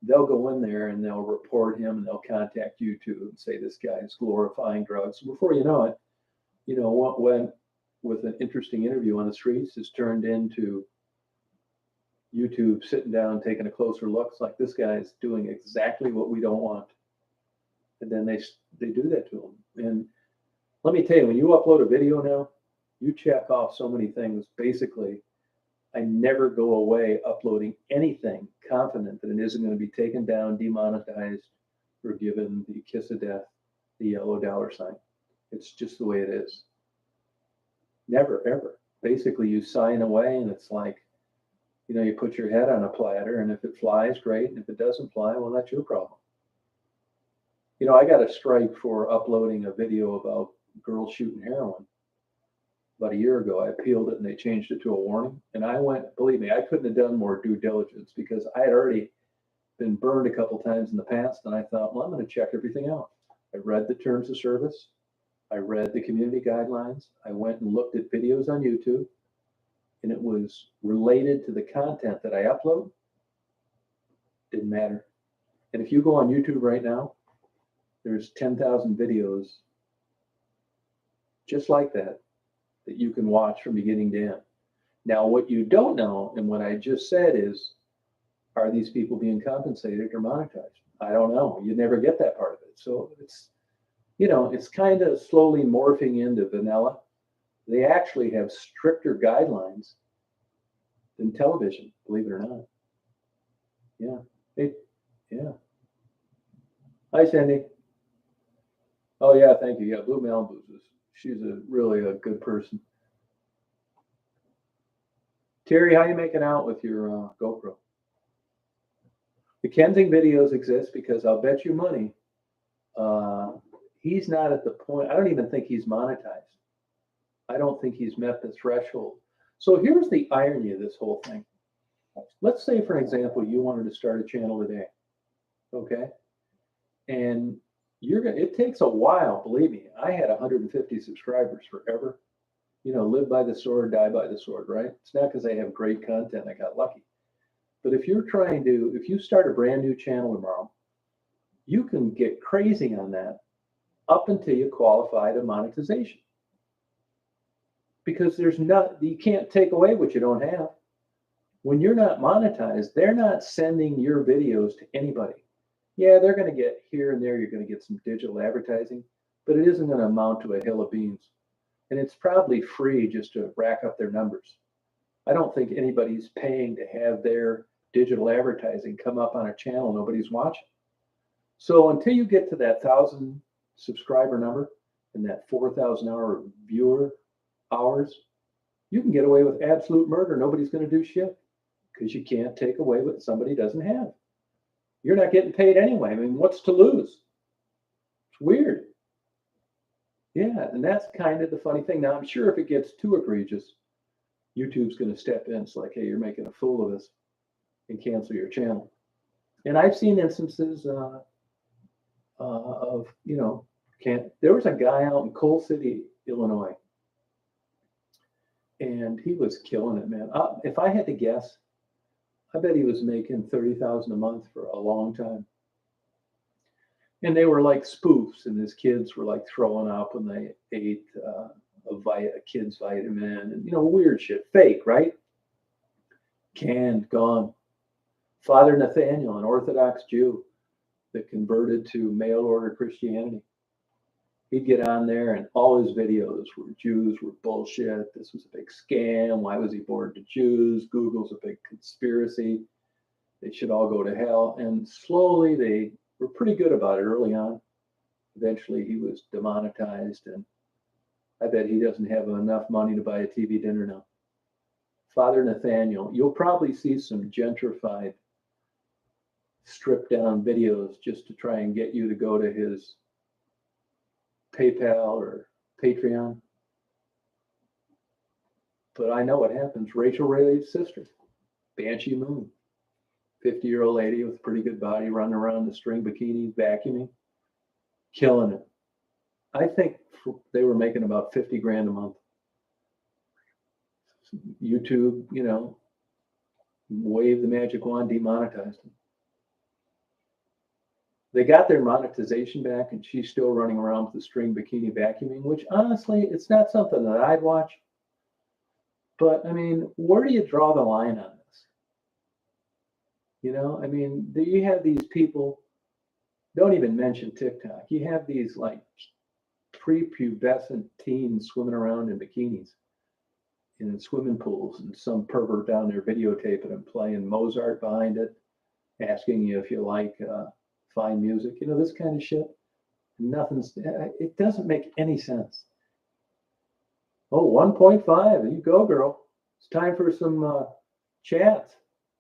Speaker 1: they'll go in there and they'll report him and they'll contact YouTube and say this guy is glorifying drugs. Before you know it, what went with an interesting interview on the streets is turned into YouTube sitting down, taking a closer look. It's like this guy is doing exactly what we don't want. And then they do that to him. And let me tell you, when you upload a video now, you check off so many things. Basically, I never go away uploading anything confident that it isn't going to be taken down, demonetized, or given the kiss of death, the yellow $sign. It's just the way it is. Never, ever. Basically, you sign away, and it's like, you put your head on a platter, and if it flies, great. And if it doesn't fly, well, that's your problem. I got a strike for uploading a video about girls shooting heroin. About a year ago, I appealed it and they changed it to a warning. And I went, believe me, I couldn't have done more due diligence because I had already been burned a couple times in the past. And I thought, well, I'm going to check everything out. I read the terms of service. I read the community guidelines. I went and looked at videos on YouTube, and it was related to the content that I upload. Didn't matter. And if you go on YouTube right now, there's 10,000 videos just like that you can watch from beginning to end. Now, what you don't know, and what I just said is, are these people being compensated or monetized? I don't know. You never get that part of it. So it's kind of slowly morphing into vanilla. They actually have stricter guidelines than television, believe it or not. Yeah. Yeah. Hi, Sandy. Oh, yeah, thank you. Yeah, Blue Malibu. She's really a good person. Terry, how you making out with your GoPro? The Kensing videos exist because I'll bet you money he's not at the point. I don't even think he's monetized. I don't think he's met the threshold. So here's the irony of this whole thing. Let's say, for example, you wanted to start a channel today, okay? And it takes a while, believe me. I had 150 subscribers forever. Live by the sword, die by the sword, right? It's not because I have great content, I got lucky. But if you start a brand new channel tomorrow, you can get crazy on that up until you qualify to monetization. Because you can't take away what you don't have. When you're not monetized, they're not sending your videos to anybody. Yeah, they're going to get here and there, you're going to get some digital advertising, but it isn't going to amount to a hill of beans. And it's probably free just to rack up their numbers. I don't think anybody's paying to have their digital advertising come up on a channel nobody's watching. So until you get to that 1,000 subscriber number and that 4,000 hour viewer hours, you can get away with absolute murder. Nobody's going to do shit because you can't take away what somebody doesn't have. You're not getting paid anyway. I mean, what's to lose? It's weird. Yeah, and that's kind of the funny thing. Now, I'm sure if it gets too egregious, YouTube's going to step in. It's like, hey, you're making a fool of us and cancel your channel. And I've seen instances of, there was a guy out in Coal City, Illinois, and he was killing it, man. If I had to guess, I bet he was making $30,000 a month for a long time. And they were like spoofs, and his kids were like throwing up when they ate a kid's vitamin, and weird shit, fake, right? Canned, gone. Father Nathaniel, an Orthodox Jew that converted to mail order Christianity. He'd get on there and all his videos were Jews were bullshit. This was a big scam. Why was he born to Jews? Google's a big conspiracy. They should all go to hell. And slowly they were pretty good about it early on. Eventually he was demonetized, and I bet he doesn't have enough money to buy a TV dinner now. Father Nathaniel, you'll probably see some gentrified, stripped down videos just to try and get you to go to his PayPal or Patreon. But I know what happens. Rachel Ray's sister, Banshee Moon, 50-year-old lady with a pretty good body, running around in the string bikini, vacuuming, killing it. I think they were making about 50 grand a month. YouTube, waved the magic wand, demonetized them. They got their monetization back, and she's still running around with the string bikini vacuuming, which honestly, it's not something that I'd watch. But I mean, where do you draw the line on this? I mean, you have these people, don't even mention TikTok. You have these like prepubescent teens swimming around in bikinis in swimming pools, and some pervert down there videotaping them playing Mozart behind it, asking you if you like fine music, this kind of shit. It doesn't make any sense. Oh, 1.5, there you go, girl. It's time for some chats.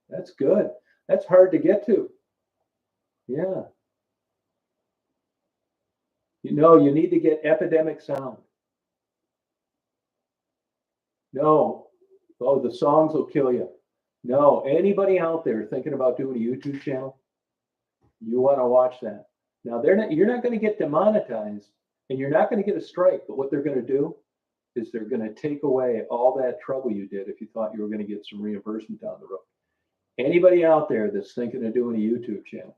Speaker 1: That's good. That's hard to get to. Yeah. You need to get epidemic sound. No. Oh, the songs will kill you. No. Anybody out there thinking about doing a YouTube channel, you want to watch that. Now, you're not going to get demonetized, and you're not going to get a strike, but what they're going to do is they're going to take away all that trouble you did if you thought you were going to get some reimbursement down the road. Anybody out there that's thinking of doing a YouTube channel,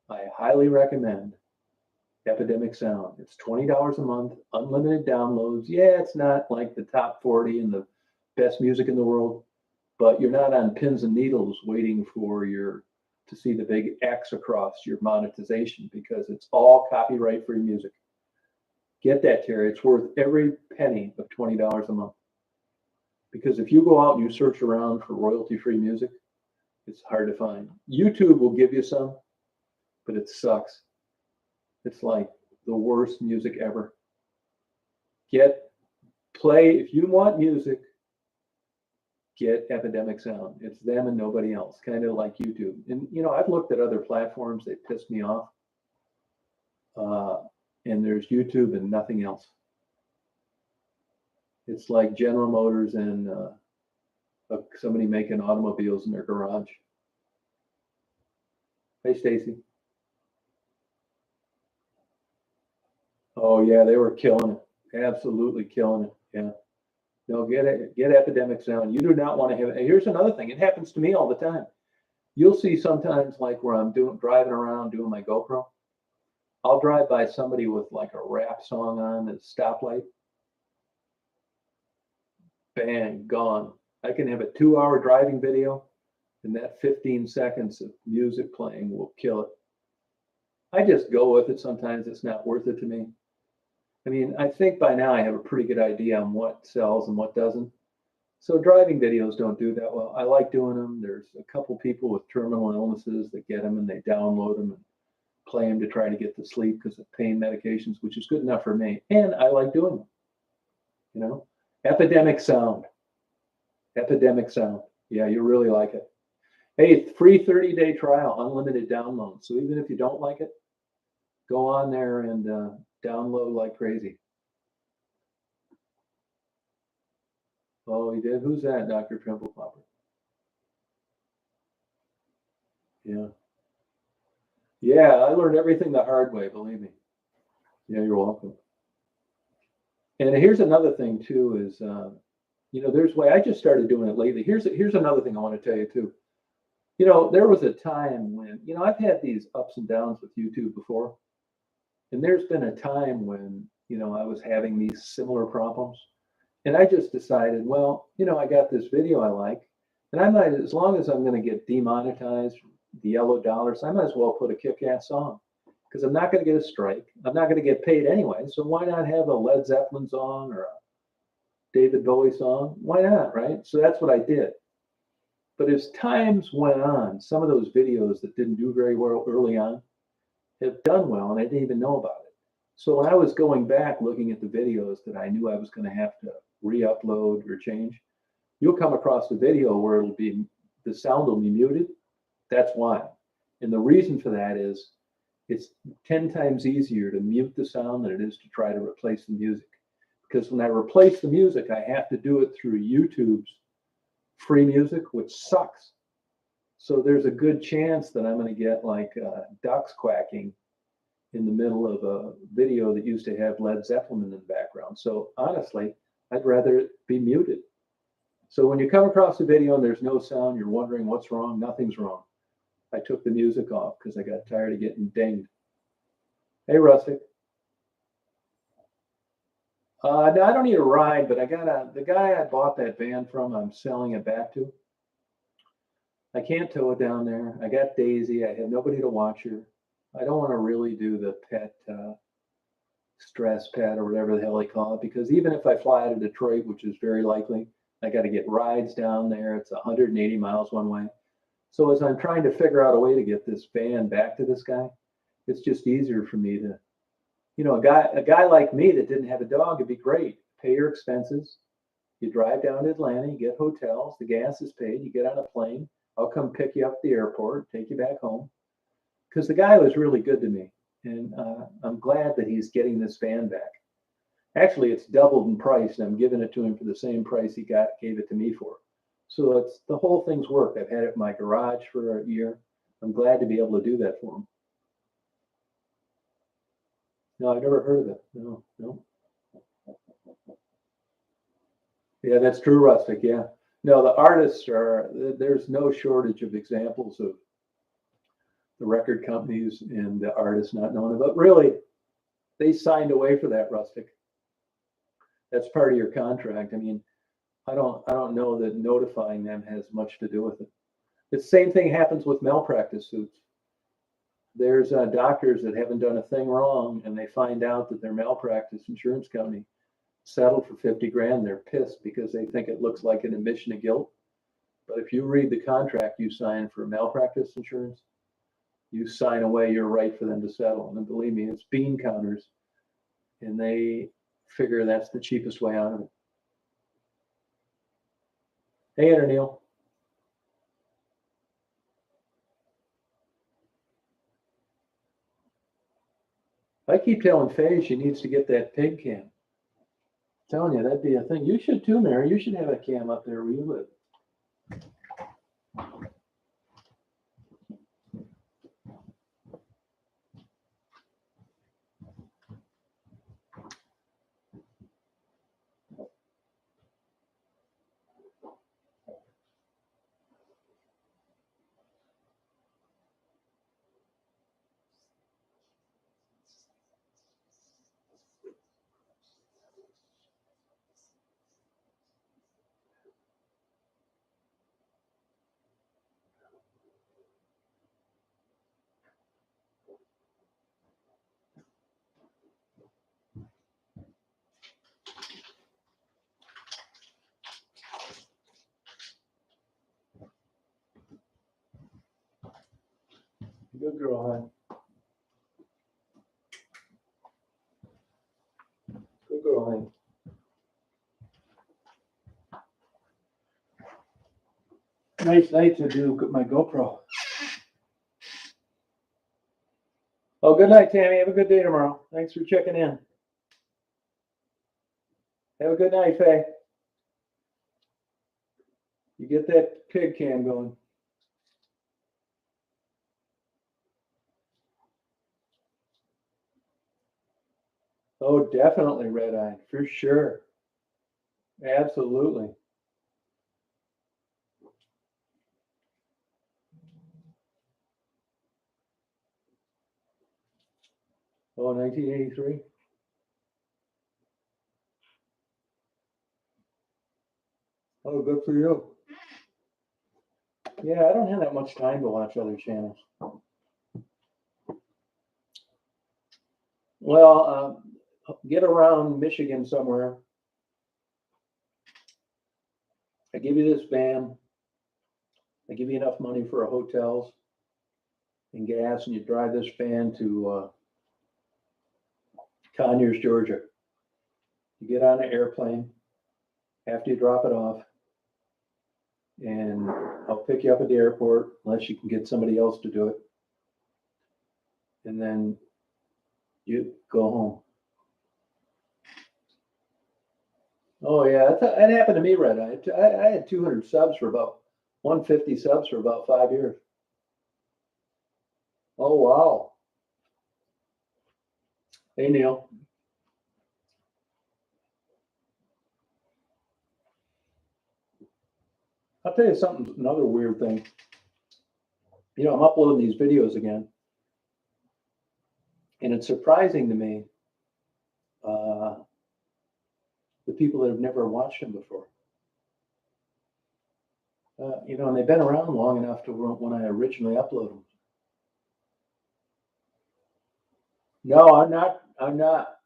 Speaker 1: I highly recommend Epidemic Sound. It's $20 a month, unlimited downloads. Yeah, it's not like the top 40 and the best music in the world, but you're not on pins and needles waiting for to see the big X across your monetization, because it's all copyright-free music. Get that, Terry. It's worth every penny of $20 a month. Because if you go out and you search around for royalty-free music, it's hard to find. YouTube will give you some, but it sucks. It's like the worst music ever. If you want music, get Epidemic Sound. It's them and nobody else, kind of like YouTube. And, I've looked at other platforms. They pissed me off. And there's YouTube and nothing else. It's like General Motors and somebody making automobiles in their garage. Hey, Stacy. Oh, yeah, they were killing it. Absolutely killing it. Yeah. No, get Epidemic Sound. You do not want to have it. Here's another thing. It happens to me all the time. You'll see sometimes like where I'm driving around doing my GoPro. I'll drive by somebody with like a rap song on at a stoplight. Bang, gone. I can have a 2-hour driving video, and that 15 seconds of music playing will kill it. I just go with it. Sometimes it's not worth it to me. I mean, I think by now I have a pretty good idea on what sells and what doesn't. So driving videos don't do that well. I like doing them. There's a couple people with terminal illnesses that get them and they download them and play them to try to get to sleep because of pain medications, which is good enough for me. And I like doing them. Epidemic Sound. Epidemic Sound. Yeah, you really like it. Hey, free 30-day trial, unlimited download. So even if you don't like it, go on there and download like crazy. Oh, he did? Who's that, Dr. Trimble Popper? Yeah. Yeah, I learned everything the hard way, believe me. Yeah, you're welcome. And here's another thing, too, is, there's way I just started doing it lately. Here's another thing I want to tell you, too. There was a time when, I've had these ups and downs with YouTube before. And there's been a time when I was having these similar problems. And I just decided, well, I got this video I like, and I might, as long as I'm going to get demonetized, the yellow dollars, I might as well put a kick-ass song because I'm not going to get a strike. I'm not going to get paid anyway. So why not have a Led Zeppelin song or a David Bowie song? Why not, right? So that's what I did. But as times went on, some of those videos that didn't do very well early on have done well, and I didn't even know about it. So when I was going back looking at the videos that I knew I was going to have to re-upload or change, you'll come across a video where the sound will be muted. That's why. And the reason for that is it's 10 times easier to mute the sound than it is to try to replace the music. Because when I replace the music, I have to do it through YouTube's free music, which sucks. So there's a good chance that I'm going to get like ducks quacking in the middle of a video that used to have Led Zeppelin in the background. So honestly, I'd rather it be muted. So when you come across a video and there's no sound, you're wondering what's wrong. Nothing's wrong. I took the music off because I got tired of getting dinged. Hey, Rustic. No, I don't need a ride, but the guy I bought that van from, I'm selling it back to. I can't tow it down there. I got Daisy. I have nobody to watch her. I don't want to really do the pet stress pet or whatever the hell they call it, because even if I fly to Detroit, which is very likely, I got to get rides down there. It's 180 miles one way. So as I'm trying to figure out a way to get this van back to this guy, it's just easier for me to, a guy like me that didn't have a dog, it'd be great. Pay your expenses. You drive down to Atlanta, you get hotels, the gas is paid, you get on a plane. I'll come pick you up at the airport, take you back home. Because the guy was really good to me. And I'm glad that he's getting this van back. Actually, it's doubled in price, and I'm giving it to him for the same price he gave it to me for. So the whole thing's worked. I've had it in my garage for a year. I'm glad to be able to do that for him. No, I've never heard of it. No. Yeah, that's true, Rustic. Yeah. No, the artists there's no shortage of examples of the record companies and the artists not knowing about. Really, they signed away for that, Rustic. That's part of your contract. I mean, I don't know that notifying them has much to do with it. The same thing happens with malpractice suits. There's doctors that haven't done a thing wrong, and they find out that their malpractice insurance company settled for 50 grand. They're pissed because they think it looks like an admission of guilt. But if you read the contract you sign for malpractice insurance, you sign away your right for them to settle. And believe me, it's bean counters, and they figure that's the cheapest way out of it. Hey, Neil. I keep telling Faye she needs to get that pig cam. I'm telling you, that'd be a thing. You should too, Mary. You should have a cam up there where you live. Good girl, hon. Good girl, hon. Nice night to do my GoPro. Oh, good night, Tammy. Have a good day tomorrow. Thanks for checking in. Have a good night, Faye. You get that pig cam going. Oh, definitely red eye, for sure. Absolutely. Oh, 1983. Oh, good for you. Yeah, I don't have that much time to watch other channels. Well, get around Michigan somewhere. I give you this van. I give you enough money for hotels and gas, and you drive this van to Conyers, Georgia. You get on an airplane after you drop it off, and I'll pick you up at the airport unless you can get somebody else to do it. And then you go home. Oh yeah, that happened to me, Red. I had 200 subs for about 150 subs for about 5 years. Oh wow. Hey Neil. I'll tell you something, another weird thing. You know, I'm uploading these videos again, and it's surprising to me the people that have never watched them before. You know, and they've been around long enough to when I originally uploaded them. No, I'm not. I'm not.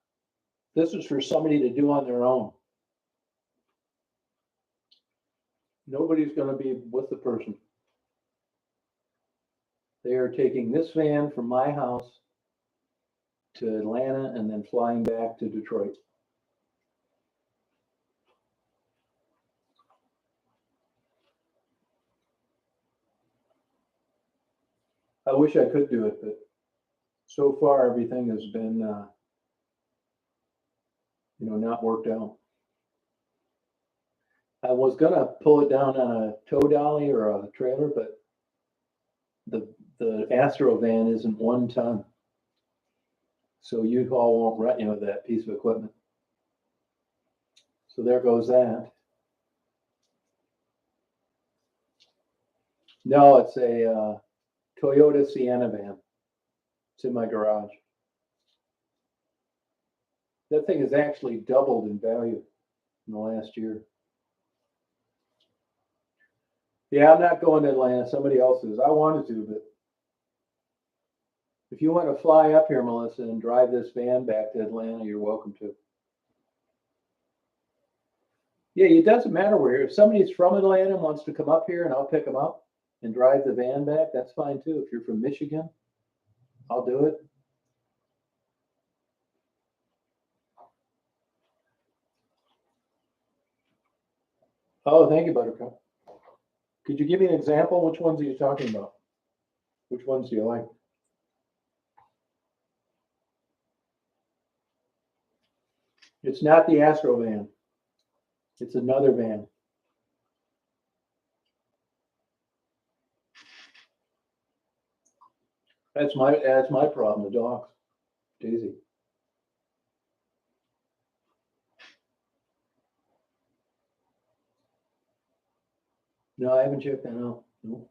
Speaker 1: This is for somebody to do on their own. Nobody's going to be with the person. They are taking this van from my house to Atlanta and then flying back to Detroit. I wish I could do it, but so far everything has been, you know, not worked out. I was gonna pull it down on a tow dolly or a trailer, but the Astro van isn't 1 ton, so U-Haul won't rent you with that piece of equipment. So there goes that. No, it's a Toyota Sienna van. It's in my garage. That thing has actually doubled in value in the last year. Yeah, I'm not going to Atlanta. Somebody else is. I wanted to, but if you want to fly up here, Melissa, and drive this van back to Atlanta, you're welcome to. Yeah, it doesn't matter where. If somebody's from Atlanta and wants to come up here and I'll pick them up and drive the van back, that's fine too. If you're from Michigan, I'll do it. Oh, thank you, Buttercup. Could you give me an example? Which ones are you talking about? Which ones do you like? It's not the Astro van. It's another van. That's my problem, the dogs. Daisy. No, I haven't checked that out. No.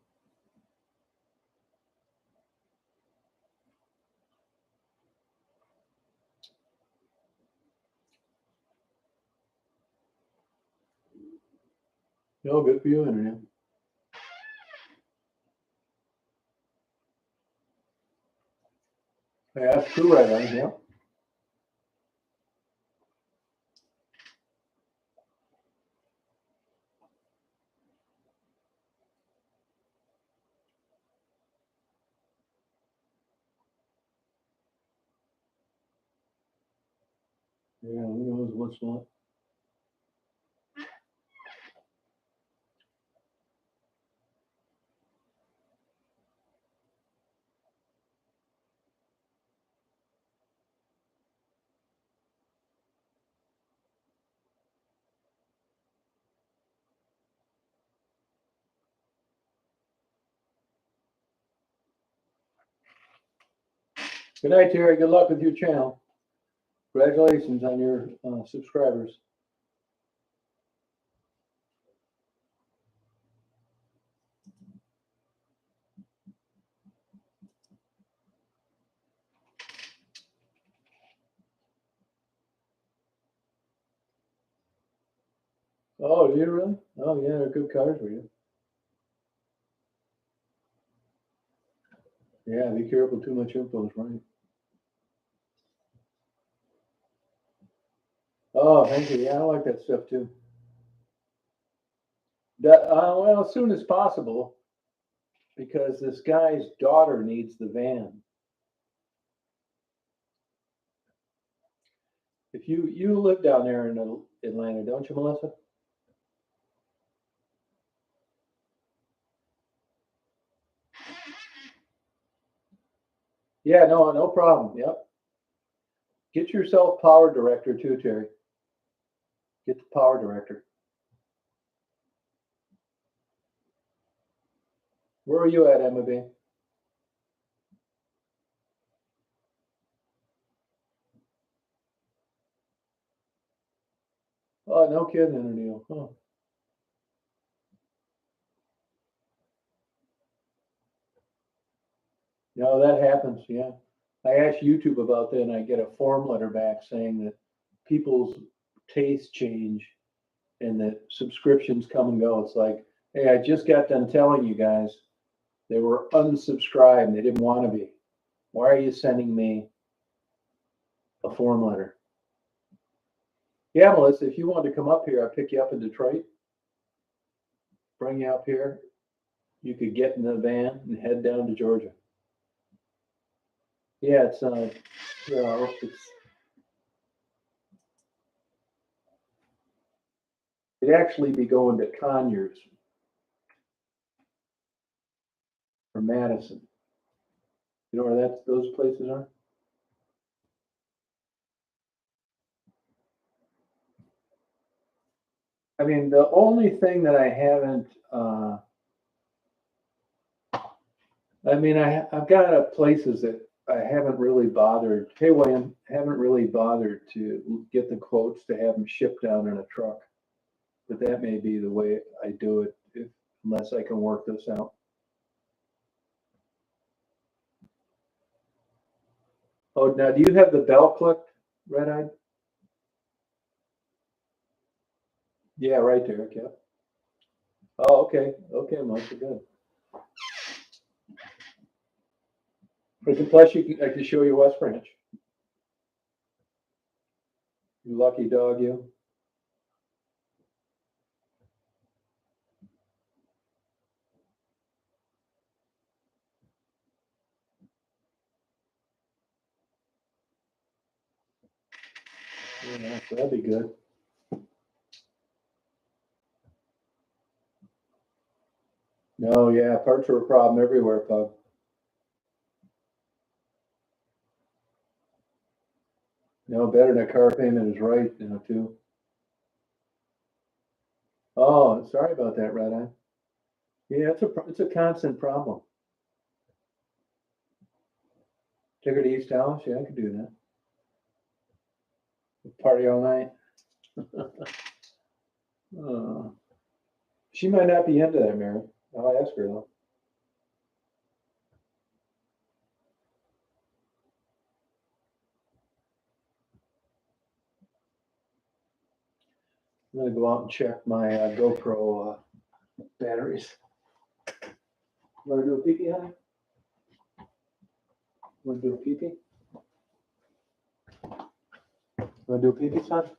Speaker 1: No, good for you, Internet. Yeah, that's true, right on, yeah. Yeah, who knows what's what. Good night, Terry. Good luck with your channel. Congratulations on your subscribers. Oh, do you really? Oh yeah, they're good cars for you. Yeah, be careful, too much info is right. Oh, thank you. Yeah, I like that stuff too. Well, as soon as possible, because this guy's daughter needs the van. If you live down there in Atlanta, don't you, Melissa? Yeah, no problem. Yep. Get yourself power director too, Terry. Get the power director. Where are you at, Emma B? Oh, no kidding, Neil. Huh. No, that happens. Yeah. I asked YouTube about that, and I get a form letter back saying that people's tastes change and that subscriptions come and go. It's like, hey, I just got done telling you guys they were unsubscribed. They didn't want to be. Why are you sending me a form letter? Yeah, Melissa, if you wanted to come up here, I'd pick you up in Detroit, bring you up here. You could get in the van and head down to Georgia. Yeah, it'd actually be going to Conyers or Madison. You know where those places are? I mean, the only thing that I haven't, I mean, I've got places that I haven't really bothered. Hey, Wayne, haven't really bothered to get the quotes to have them shipped down in a truck. But that may be the way I do it, unless I can work this out. Oh, now do you have the bell clicked, Red Eye? Yeah, right there. Okay. Oh, okay. Okay, Melissa, good. Plus, I can show you West Branch. You lucky dog, you. Yeah, that'd be good. No, yeah, parts are a problem everywhere, Pug. No, better than a car payment is right, too. Oh, sorry about that, Red Eye. Yeah, it's a constant problem. Take her to East Dallas. Yeah, I could do that. Party all night. Uh, she might not be into that, Mary. I'll ask her though. I'm gonna go out and check my GoPro batteries. Want to do a pee pee, honey? Want to do a pee pee? Want to do a pee pee, son?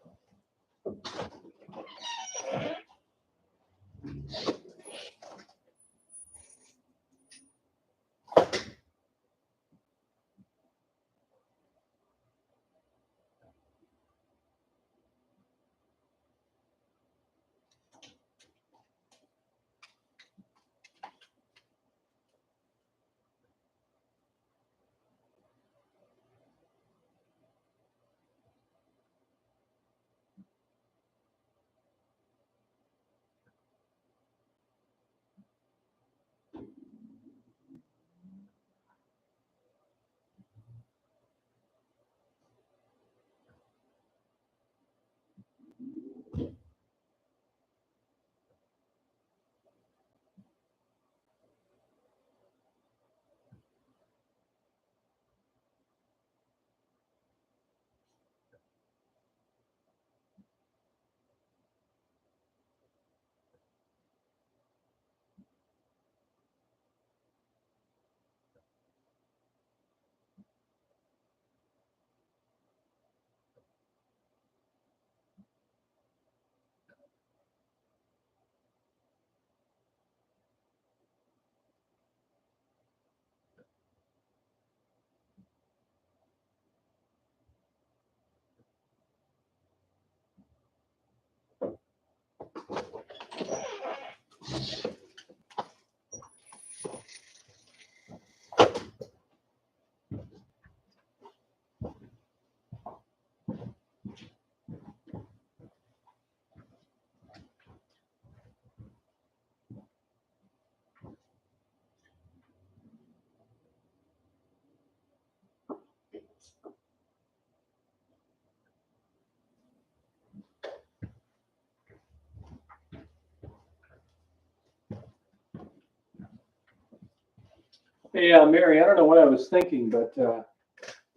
Speaker 1: Hey, Mary, I don't know what I was thinking, but the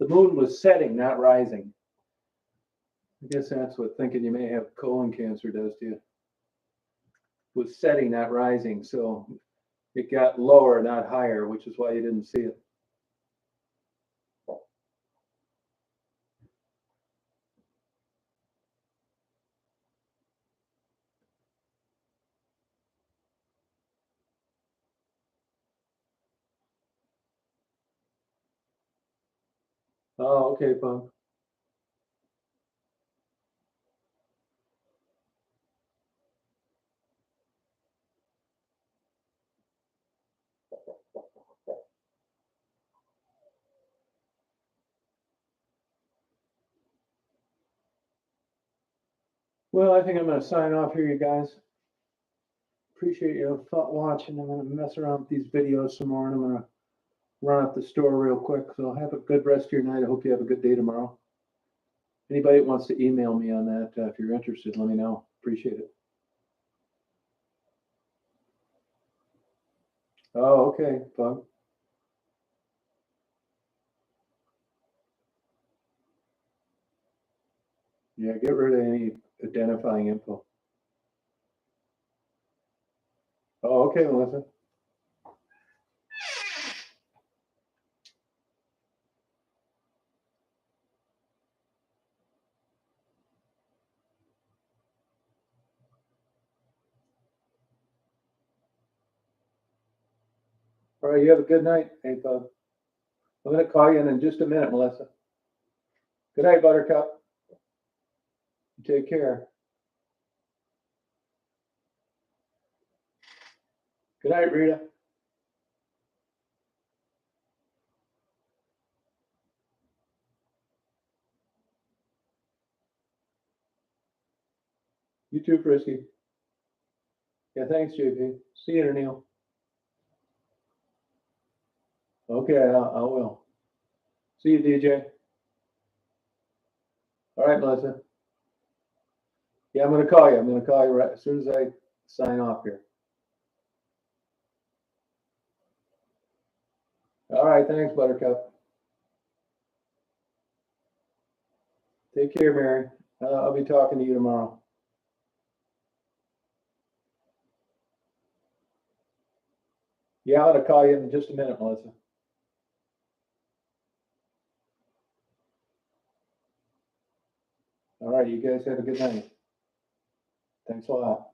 Speaker 1: moon was setting, not rising. I guess that's what thinking you may have colon cancer does to you. Was setting, not rising, so it got lower, not higher, which is why you didn't see it. Oh, okay, Punk. Well, I think I'm going to sign off here, you guys. Appreciate you watching. I'm going to mess around with these videos some more, and I'm going to run up the store real quick. So have a good rest of your night. I hope you have a good day tomorrow. Anybody that wants to email me on that, if you're interested, let me know. Appreciate it. Oh, okay, Bug. Yeah, get rid of any identifying info. Oh, okay, Melissa. All right, you have a good night. Hey, Bug. I'm going to call you in just a minute, Melissa. Good night, Buttercup. Take care. Good night, Rita. You too, Frisky. Yeah, thanks, JP. See you, Neil. Okay, I will. See you, DJ. All right, Melissa. Yeah, I'm going to call you. I'm going to call you right as soon as I sign off here. All right, thanks, Buttercup. Take care, Mary. I'll be talking to you tomorrow. Yeah, I'm going to call you in just a minute, Melissa. All right, you guys have a good night. Thanks a lot.